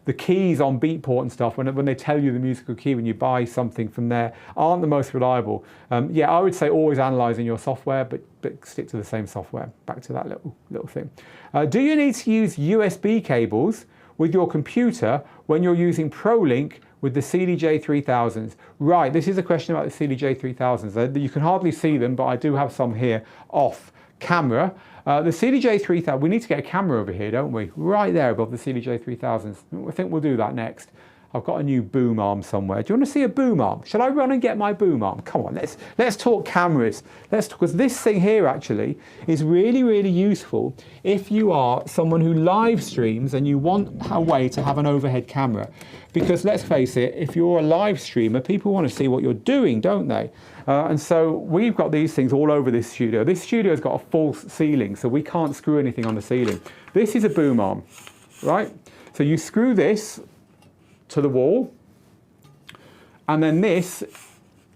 the keys on Beatport and stuff, when they tell you the musical key when you buy something from there, aren't the most reliable. Yeah, I would say always analysing your software, but stick to the same software. Back to that little thing. Do you need to use USB cables with your computer when you're using ProLink with the CDJ 3000s? Right, this is a question about the CDJ 3000s. You can hardly see them, but I do have some here off camera. The CDJ 3000, we need to get a camera over here, don't we? Right there above the CDJ 3000s. I think we'll do that next. I've got a new boom arm somewhere. Do you want to see a boom arm? Shall I run and get my boom arm? Come on, let's talk cameras. Because this thing here actually is really, really useful if you are someone who live streams and you want a way to have an overhead camera. Because let's face it, if you're a live streamer, people want to see what you're doing, don't they? And so we've got these things all over this studio. This studio's got a false ceiling, so we can't screw anything on the ceiling. This is a boom arm, right? So you screw this to the wall, and then this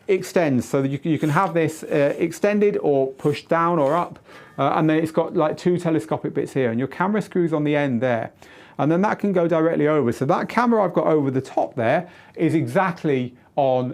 extends so that you can have this extended or pushed down or up, and then it's got like 2 telescopic bits here, and your camera screws on the end there, and then that can go directly over. So that camera I've got over the top there is exactly on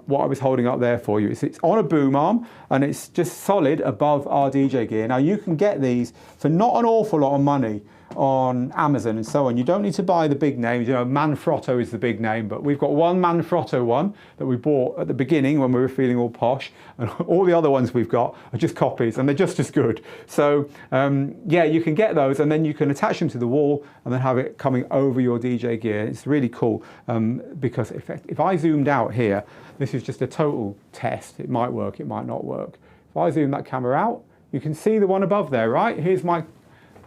what I was holding up there for you. It's on a boom arm, and it's just solid above our DJ gear. Now you can get these for not an awful lot of money on Amazon and so on. You don't need to buy the big names. You know, Manfrotto is the big name, but we've got one Manfrotto one that we bought at the beginning when we were feeling all posh, and all the other ones we've got are just copies, and they're just as good. So yeah, you can get those, and then you can attach them to the wall and then have it coming over your DJ gear. It's really cool, because if I zoomed out here, this is just a total test. It might work, it might not work. If I zoom that camera out, you can see the one above there, right?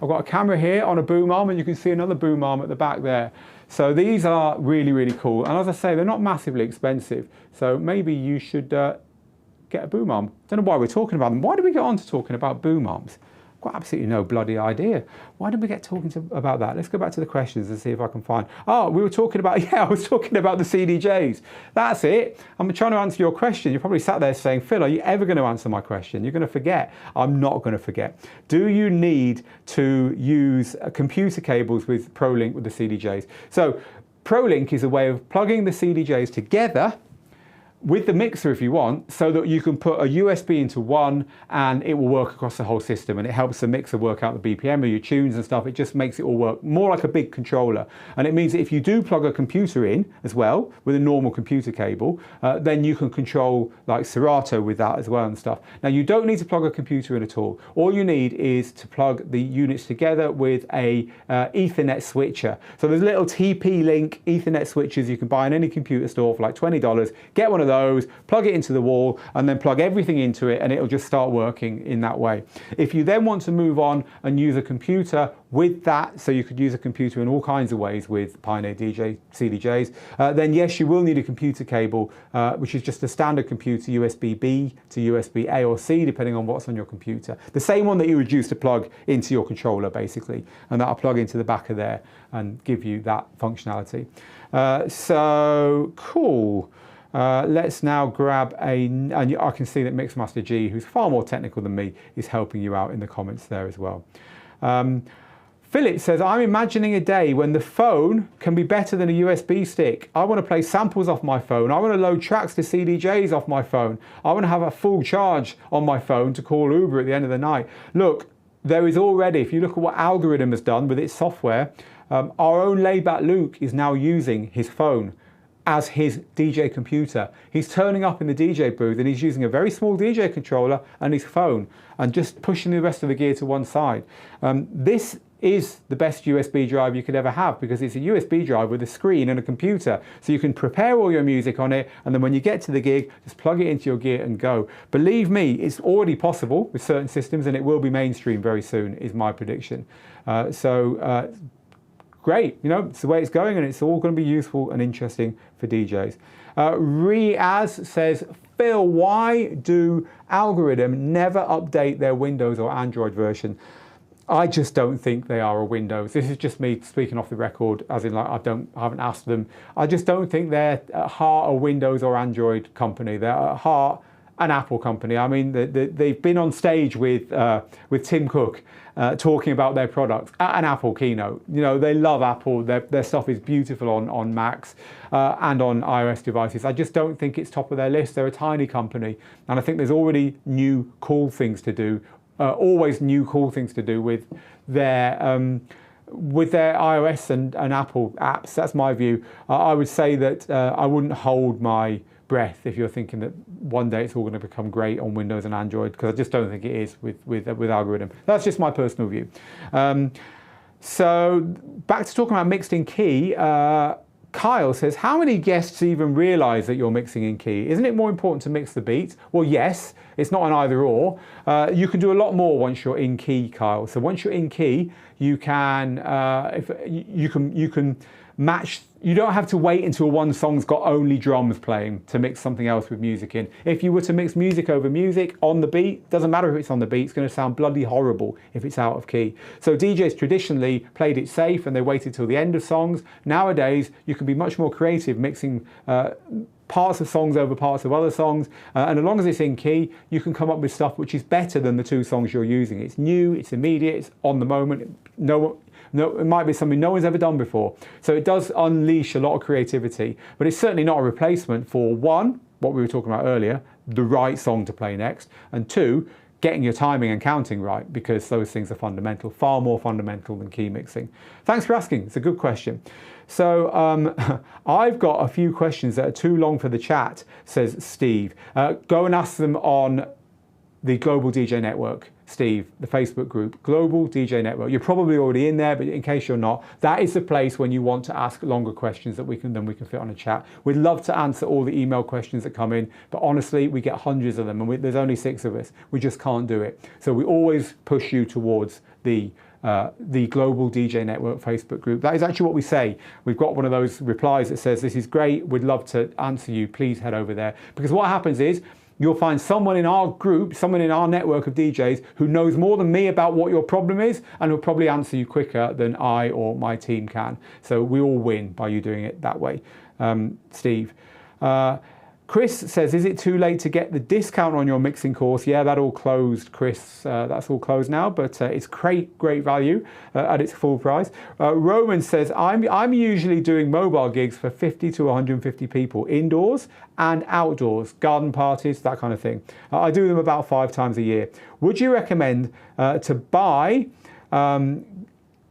I've got a camera here on a boom arm, and you can see another boom arm at the back there. So these are really, really cool. And as I say, they're not massively expensive. So maybe you should get a boom arm. Don't know why we're talking about them. Why did we get on to talking about boom arms? got absolutely no bloody idea. Why did we get talking about that? Let's go back to the questions and see if I can find. Oh, we were talking about, yeah, I was talking about the CDJs. That's it. I'm trying to answer your question. You're probably sat there saying, Phil, are you ever going to answer my question? You're going to forget. I'm not going to forget. Do you need to use computer cables with ProLink with the CDJs? So ProLink is a way of plugging the CDJs together with the mixer if you want, so that you can put a USB into one and it will work across the whole system, and it helps the mixer work out the BPM of your tunes and stuff. It just makes it all work more like a big controller. And it means that if you do plug a computer in as well with a normal computer cable, then you can control like Serato with that as well and stuff. Now you don't need to plug a computer in at all. All you need is to plug the units together with a Ethernet switcher. So there's little TP-Link Ethernet switches you can buy in any computer store for like $20. Get one of those, plug it into the wall, and then plug everything into it, and it'll just start working in that way. If you then want to move on and use a computer with that, so you could use a computer in all kinds of ways with Pioneer DJ CDJs, then yes, you will need a computer cable, which is just a standard computer, USB-B to USB-A or C, depending on what's on your computer. The same one that you would use to plug into your controller, basically, and that'll plug into the back of there and give you that functionality. So cool. Let's now grab and I can see that Mixmeister G, who's far more technical than me, is helping you out in the comments there as well. Philip says, I'm imagining a day when the phone can be better than a USB stick. I want to play samples off my phone. I want to load tracks to CDJs off my phone. I want to have a full charge on my phone to call Uber at the end of the night. Look, there is already, if you look at what Algorithm has done with its software, our own Layback Luke is now using his phone as his DJ computer. He's turning up in the DJ booth and he's using a very small DJ controller and his phone and just pushing the rest of the gear to one side. This is the best USB drive you could ever have, because it's a USB drive with a screen and a computer. So you can prepare all your music on it, and then when you get to the gig, just plug it into your gear and go. Believe me, it's already possible with certain systems, and it will be mainstream very soon, is my prediction. Great, you know, it's the way it's going, and it's all going to be useful and interesting for DJs. Riaz says, Phil, why do Algorithm never update their Windows or Android version? I just don't think they are a Windows. This is just me speaking off the record, as in like I haven't asked them. I just don't think they're at heart a Windows or Android company. They're at heart an Apple company. I mean, they've been on stage with Tim Cook talking about their products at an Apple keynote. You know, they love Apple. Their stuff is beautiful on Macs and on iOS devices. I just don't think it's top of their list. They're a tiny company, and I think there's already new cool things to do. Always new cool things to do with their iOS and Apple apps. That's my view. I would say that I wouldn't hold my breath if you're thinking that one day it's all going to become great on Windows and Android, because I just don't think it is with Algorithm. That's just my personal view. So back to talking about mixed in key. Kyle says, how many guests even realise that you're mixing in key? Isn't it more important to mix the beats? Well, yes, it's not an either or. You can do a lot more once you're in key, Kyle. So once you're in key, you can you can match. You don't have to wait until one song's got only drums playing to mix something else with music in. If you were to mix music over music on the beat, doesn't matter if it's on the beat, it's going to sound bloody horrible if it's out of key. So DJs traditionally played it safe and they waited till the end of songs. Nowadays, you can be much more creative mixing parts of songs over parts of other songs, and as long as it's in key, you can come up with stuff which is better than the two songs you're using. It's new, it's immediate, it's on the moment. No, it might be something no one's ever done before. So it does unleash a lot of creativity, but it's certainly not a replacement for, one, what we were talking about earlier, the right song to play next, and two, getting your timing and counting right, because those things are fundamental, far more fundamental than key mixing. Thanks for asking, it's a good question. So I've got a few questions that are too long for the chat, says Steve. Go and ask them on the Global DJ Network. Steve, the Facebook group, Global DJ Network. You're probably already in there, but in case you're not, that is the place when you want to ask longer questions that we can fit on a chat. We'd love to answer all the email questions that come in, but honestly, we get hundreds of them, and there's only 6 of us. We just can't do it. So we always push you towards the Global DJ Network Facebook group. That is actually what we say. We've got one of those replies that says, this is great, we'd love to answer you, please head over there. Because what happens is, you'll find someone in our group, someone in our network of DJs who knows more than me about what your problem is and will probably answer you quicker than I or my team can. So we all win by you doing it that way. Steve. Chris says, is it too late to get the discount on your mixing course? Yeah, that all closed, Chris. That's all closed now, but it's great value at its full price. Roman says, I'm usually doing mobile gigs for 50 to 150 people, indoors and outdoors, garden parties, that kind of thing. I do them about 5 times a year. Would you recommend to buy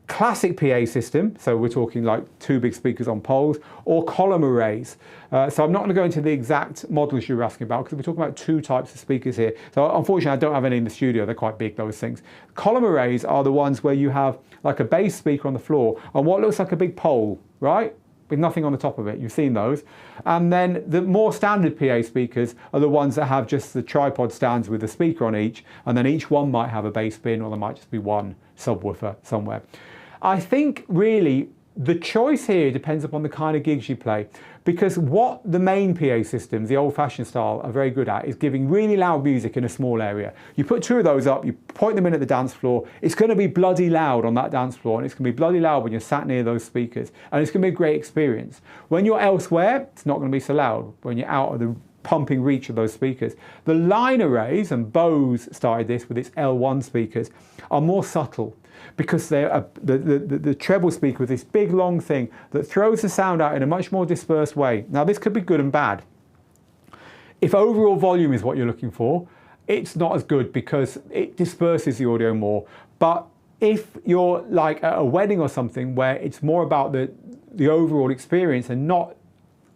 classic PA system, so we're talking like 2 big speakers on poles, or column arrays? So I'm not going to go into the exact models you were asking about, because we're talking about 2 types of speakers here. So unfortunately I don't have any in the studio, they're quite big, those things. Column arrays are the ones where you have like a bass speaker on the floor on what looks like a big pole, right? With nothing on the top of it. You've seen those. And then the more standard PA speakers are the ones that have just the tripod stands with a speaker on each, and then each one might have a bass bin, or there might just be one subwoofer somewhere. I think really the choice here depends upon the kind of gigs you play, because what the main PA systems, the old-fashioned style, are very good at is giving really loud music in a small area. You put 2 of those up, you point them in at the dance floor, it's going to be bloody loud on that dance floor, and it's going to be bloody loud when you're sat near those speakers, and it's going to be a great experience. When you're elsewhere, it's not going to be so loud when you're out of the pumping reach of those speakers. The line arrays, and Bose started this with its L1 speakers, are more subtle, because they're the treble speaker with this big long thing that throws the sound out in a much more dispersed way. Now this could be good and bad. If overall volume is what you're looking for, it's not as good because it disperses the audio more. But if you're like at a wedding or something where it's more about the overall experience and not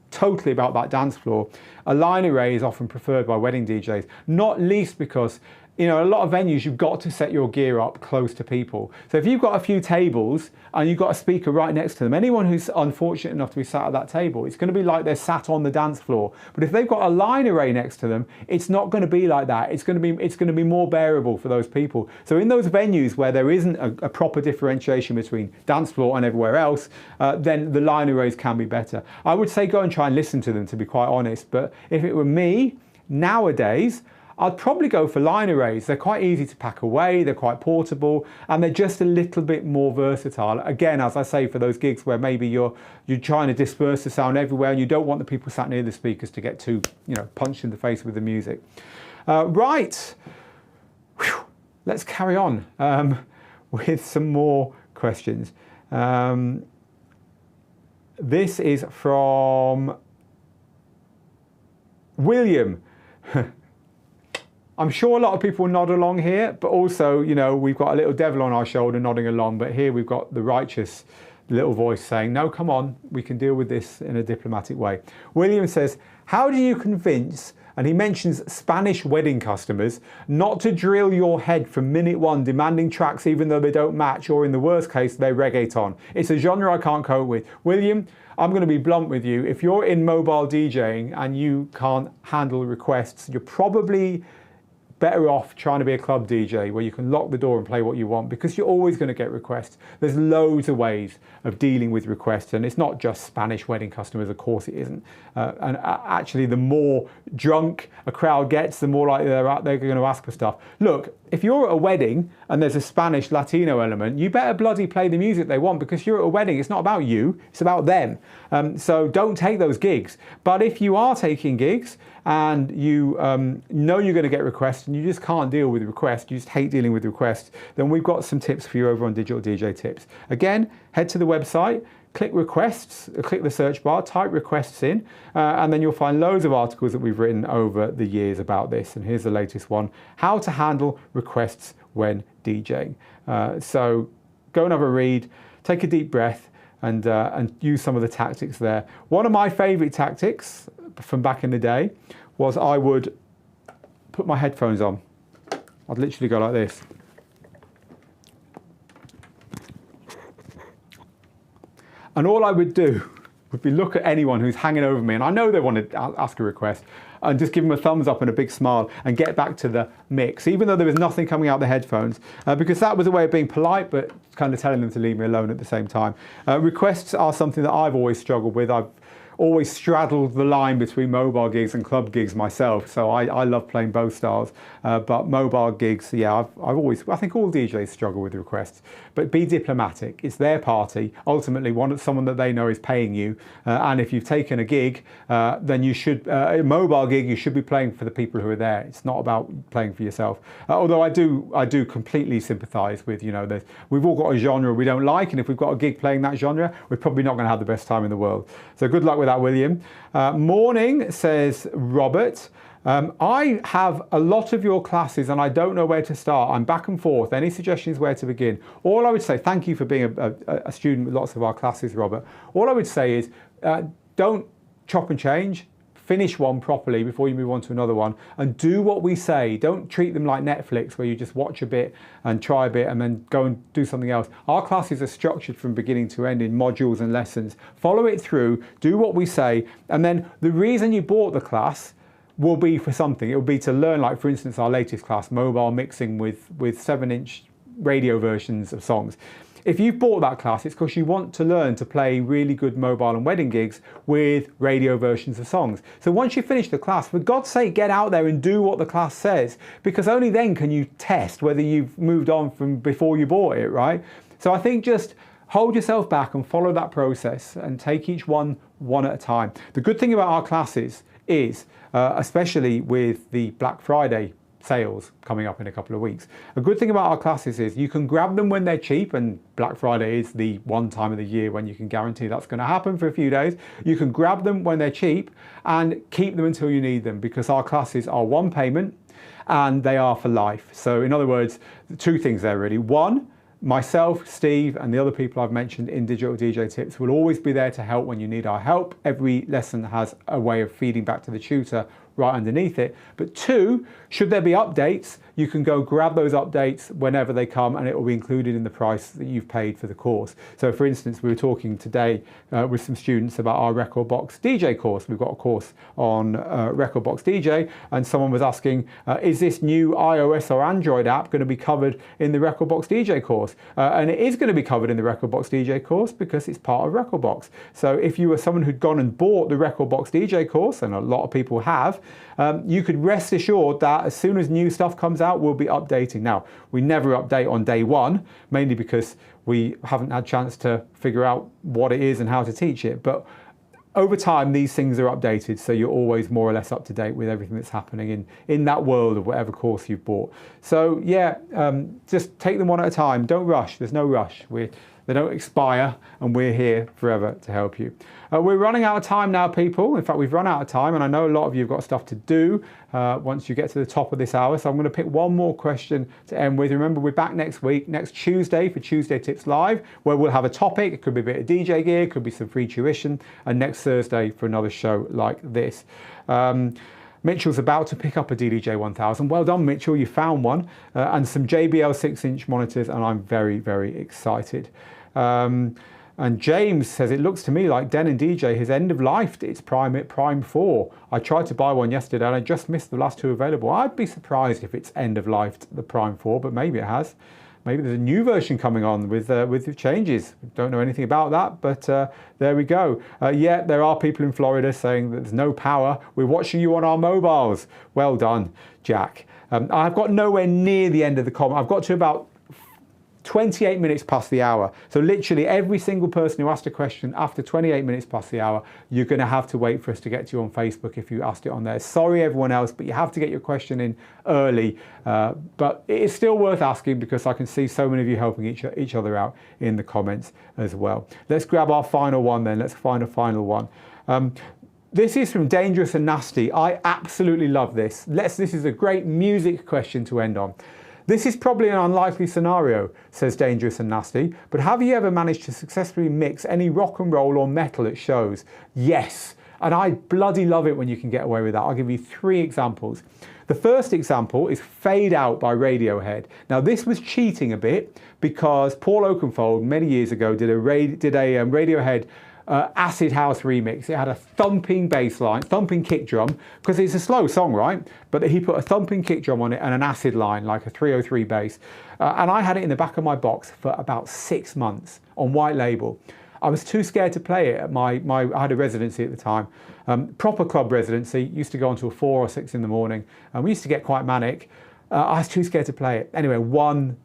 totally about that dance floor, a line array is often preferred by wedding DJs, not least because, you know, a lot of venues you've got to set your gear up close to people. So if you've got a few tables and you've got a speaker right next to them, anyone who's unfortunate enough to be sat at that table, it's going to be like they're sat on the dance floor. But if they've got a line array next to them, it's not going to be like that. It's going to be more bearable for those people. So in those venues where there isn't a proper differentiation between dance floor and everywhere else, then the line arrays can be better. I would say go and try and listen to them, to be quite honest. But if it were me, nowadays, I'd probably go for line arrays. They're quite easy to pack away, they're quite portable, and they're just a little bit more versatile. Again, as I say, for those gigs where maybe you're trying to disperse the sound everywhere and you don't want the people sat near the speakers to get too, you know, punched in the face with the music. Right, whew. Let's carry on with some more questions. This is from William. I'm sure a lot of people nod along here, but also, you know, we've got a little devil on our shoulder nodding along, but here we've got the righteous little voice saying, no, come on, we can deal with this in a diplomatic way. William says, how do you convince, and he mentions Spanish wedding customers, not to drill your head from minute 1 demanding tracks even though they don't match, or in the worst case, they're reggaeton? It's a genre I can't cope with. William, I'm going to be blunt with you. If you're in mobile DJing and you can't handle requests, you're probably better off trying to be a club DJ where you can lock the door and play what you want, because you're always going to get requests. There's loads of ways of dealing with requests, and it's not just Spanish wedding customers, of course it isn't. And actually, the more drunk a crowd gets, the more likely they're going to ask for stuff. Look, if you're at a wedding and there's a Spanish Latino element, you better bloody play the music they want, because you're at a wedding. It's not about you, it's about them. So don't take those gigs. But if you are taking gigs and you know you're going to get requests and you just can't deal with requests, you just hate dealing with requests, then we've got some tips for you over on Digital DJ Tips. Again, head to the website, click requests, click the search bar, type requests in, and then you'll find loads of articles that we've written over the years about this. And here's the latest one, how to handle requests when DJing. So go and have a read, take a deep breath, and use some of the tactics there. One of my favorite tactics from back in the day was I would put my headphones on. I'd literally go like this. And all I would do would be look at anyone who's hanging over me, and I know they want to ask a request, and just give them a thumbs up and a big smile and get back to the mix, even though there was nothing coming out the headphones, because that was a way of being polite, but kind of telling them to leave me alone at the same time. Requests are something that I've always struggled with. I've always straddled the line between mobile gigs and club gigs myself, so I love playing both styles. But mobile gigs, yeah, I think all DJs struggle with requests. But be diplomatic. It's their party. Ultimately, someone that they know is paying you, and if you've taken a gig, then you should a mobile gig. You should be playing for the people who are there. It's not about playing for yourself. Although I do completely sympathise with, you know, we've all got a genre we don't like, and if we've got a gig playing that genre, we're probably not going to have the best time in the world. So good luck with that, William. Morning, says Robert. I have a lot of your classes and I don't know where to start. I'm back and forth. Any suggestions where to begin? All I would say, thank you for being a student with lots of our classes, Robert. All I would say is don't chop and change. Finish one properly before you move on to another one, and do what we say. Don't treat them like Netflix where you just watch a bit and try a bit and then go and do something else. Our classes are structured from beginning to end in modules and lessons. Follow it through, do what we say, and then the reason you bought the class will be for something. It will be to learn, like for instance our latest class, mobile mixing with 7-inch radio versions of songs. If you've bought that class, it's because you want to learn to play really good mobile and wedding gigs with radio versions of songs. So once you finish the class, for God's sake, get out there and do what the class says, because only then can you test whether you've moved on from before you bought it, right? So I think just hold yourself back and follow that process and take each one at a time. The good thing about our classes is, especially with the Black Friday sales coming up in a couple of weeks, a good thing about our classes is you can grab them when they're cheap, and Black Friday is the one time of the year when you can guarantee that's going to happen for a few days. You can grab them when they're cheap and keep them until you need them, because our classes are one payment and they are for life. So in other words, two things there really. One, myself, Steve, and the other people I've mentioned in Digital DJ Tips will always be there to help when you need our help. Every lesson has a way of feeding back to the tutor right underneath it. But two, should there be updates, you can go grab those updates whenever they come, and it will be included in the price that you've paid for the course. So for instance, we were talking today with some students about our Rekordbox DJ course. We've got a course on Rekordbox DJ, and someone was asking, is this new iOS or Android app going to be covered in the Rekordbox DJ course? And it is going to be covered in the Rekordbox DJ course because it's part of Rekordbox. So if you were someone who'd gone and bought the Rekordbox DJ course, and a lot of people have, you could rest assured that as soon as new stuff comes out, we'll be updating. Now, we never update on day one, mainly because we haven't had a chance to figure out what it is and how to teach it. But over time, these things are updated, so you're always more or less up to date with everything that's happening in that world of whatever course you've bought. So yeah, just take them one at a time. Don't rush. There's no rush. They don't expire, and we're here forever to help you. We're running out of time now, people. In fact, we've run out of time, and I know a lot of you have got stuff to do once you get to the top of this hour. So I'm going to pick one more question to end with. Remember, we're back next week, next Tuesday for Tuesday Tips Live, where we'll have a topic. It could be a bit of DJ gear, could be some free tuition, and next Thursday for another show like this. Mitchell's about to pick up a DDJ 1000. Well done, Mitchell, you found one. And some JBL 6-inch monitors, and I'm very, very excited. And James says, it looks to me like Den and DJ has end-of-lifed its Prime 4. I tried to buy one yesterday and I just missed the last two available. I'd be surprised if it's end-of-lifed the Prime 4, but maybe it has. Maybe there's a new version coming on with the changes. Don't know anything about that, but there we go. Yeah, there are people in Florida saying that there's no power. We're watching you on our mobiles. Well done, Jack. I've got nowhere near the end of the comment. I've got to about 28 minutes past the hour. So literally every single person who asked a question after 28 minutes past the hour, you're going to have to wait for us to get to you on Facebook if you asked it on there. Sorry everyone else, but you have to get your question in early. But it is still worth asking because I can see so many of you helping each other out in the comments as well. Let's grab our final one then. Let's find a final one. This is from Dangerous and Nasty. I absolutely love this. This is a great music question to end on. This is probably an unlikely scenario, says Dangerous and Nasty, but have you ever managed to successfully mix any rock and roll or metal at shows? Yes, and I bloody love it when you can get away with that. I'll give you 3 examples. The first example is Fade Out by Radiohead. Now this was cheating a bit because Paul Oakenfold many years ago did a Radiohead acid house remix. It had a thumping bass line, thumping kick drum, because it's a slow song, right? But he put a thumping kick drum on it and an acid line, like a 303 bass. And I had it in the back of my box for about 6 months on white label. I was too scared to play it. I had a residency at the time, proper club residency, used to go until 4 or 6 in the morning, and we used to get quite manic. I was too scared to play it. Anyway, one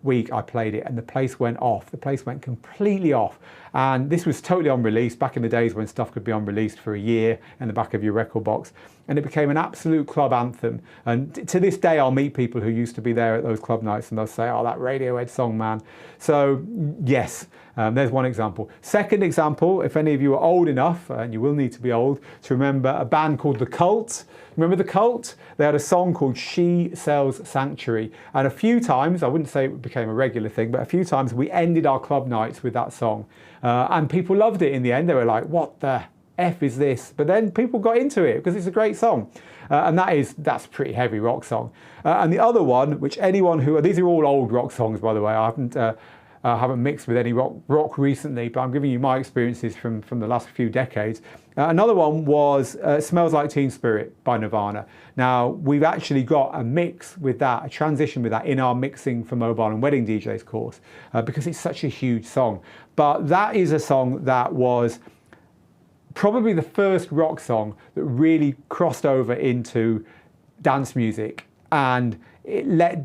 week I played it and the place went off. The place went completely off. And this was totally unreleased back in the days when stuff could be unreleased for a year in the back of your record box. And it became an absolute club anthem. And to this day, I'll meet people who used to be there at those club nights and they'll say, oh, that Radiohead song, man. So yes, there's one example. Second example, if any of you are old enough, and you will need to be old, to remember a band called The Cult. Remember The Cult? They had a song called She Sells Sanctuary. And a few times, I wouldn't say it became a regular thing, but a few times we ended our club nights with that song. And people loved it in the end. They were like, what the F is this? But then people got into it because it's a great song. And that's a pretty heavy rock song. And the other one, which anyone who, these are all old rock songs, by the way. I haven't mixed with any rock recently, but I'm giving you my experiences from the last few decades. Another one was Smells Like Teen Spirit by Nirvana. Now, we've actually got a mix with that, a transition with that in our Mixing for Mobile and Wedding DJs course, because it's such a huge song. But that is a song that was probably the first rock song that really crossed over into dance music, and it let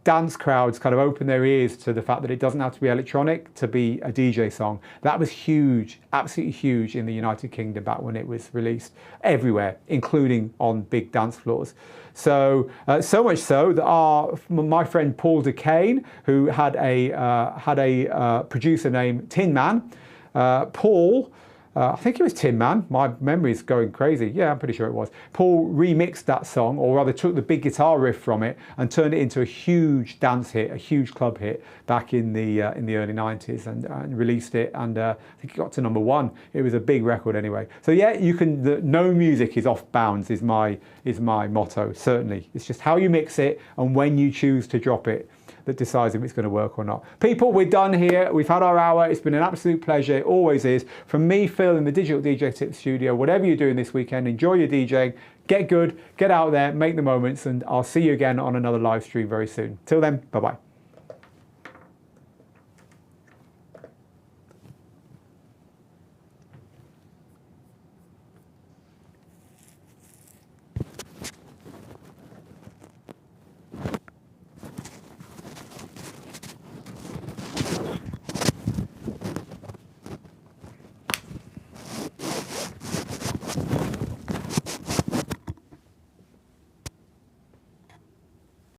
dance crowds kind of open their ears to the fact that it doesn't have to be electronic to be a DJ song. That was huge, absolutely huge in the United Kingdom back when it was released everywhere, including on big dance floors. So much so that my friend Paul Duquesne, who had a producer named Tin Man, Paul, I think it was Tin Man, my memory is going crazy. Yeah, I'm pretty sure it was. Paul remixed that song, or rather took the big guitar riff from it and turned it into a huge dance hit, a huge club hit back in the early 90s and released it, and I think it got to #1. It was a big record anyway. So yeah, no music is off bounds is my motto, certainly. It's just how you mix it and when you choose to drop it that decides if it's going to work or not. People, we're done here. We've had our hour. It's been an absolute pleasure. It always is. From me, Phil, in the Digital DJ Tips studio, whatever you're doing this weekend, enjoy your DJing, get good, get out there, make the moments, and I'll see you again on another live stream very soon. Till then, bye-bye.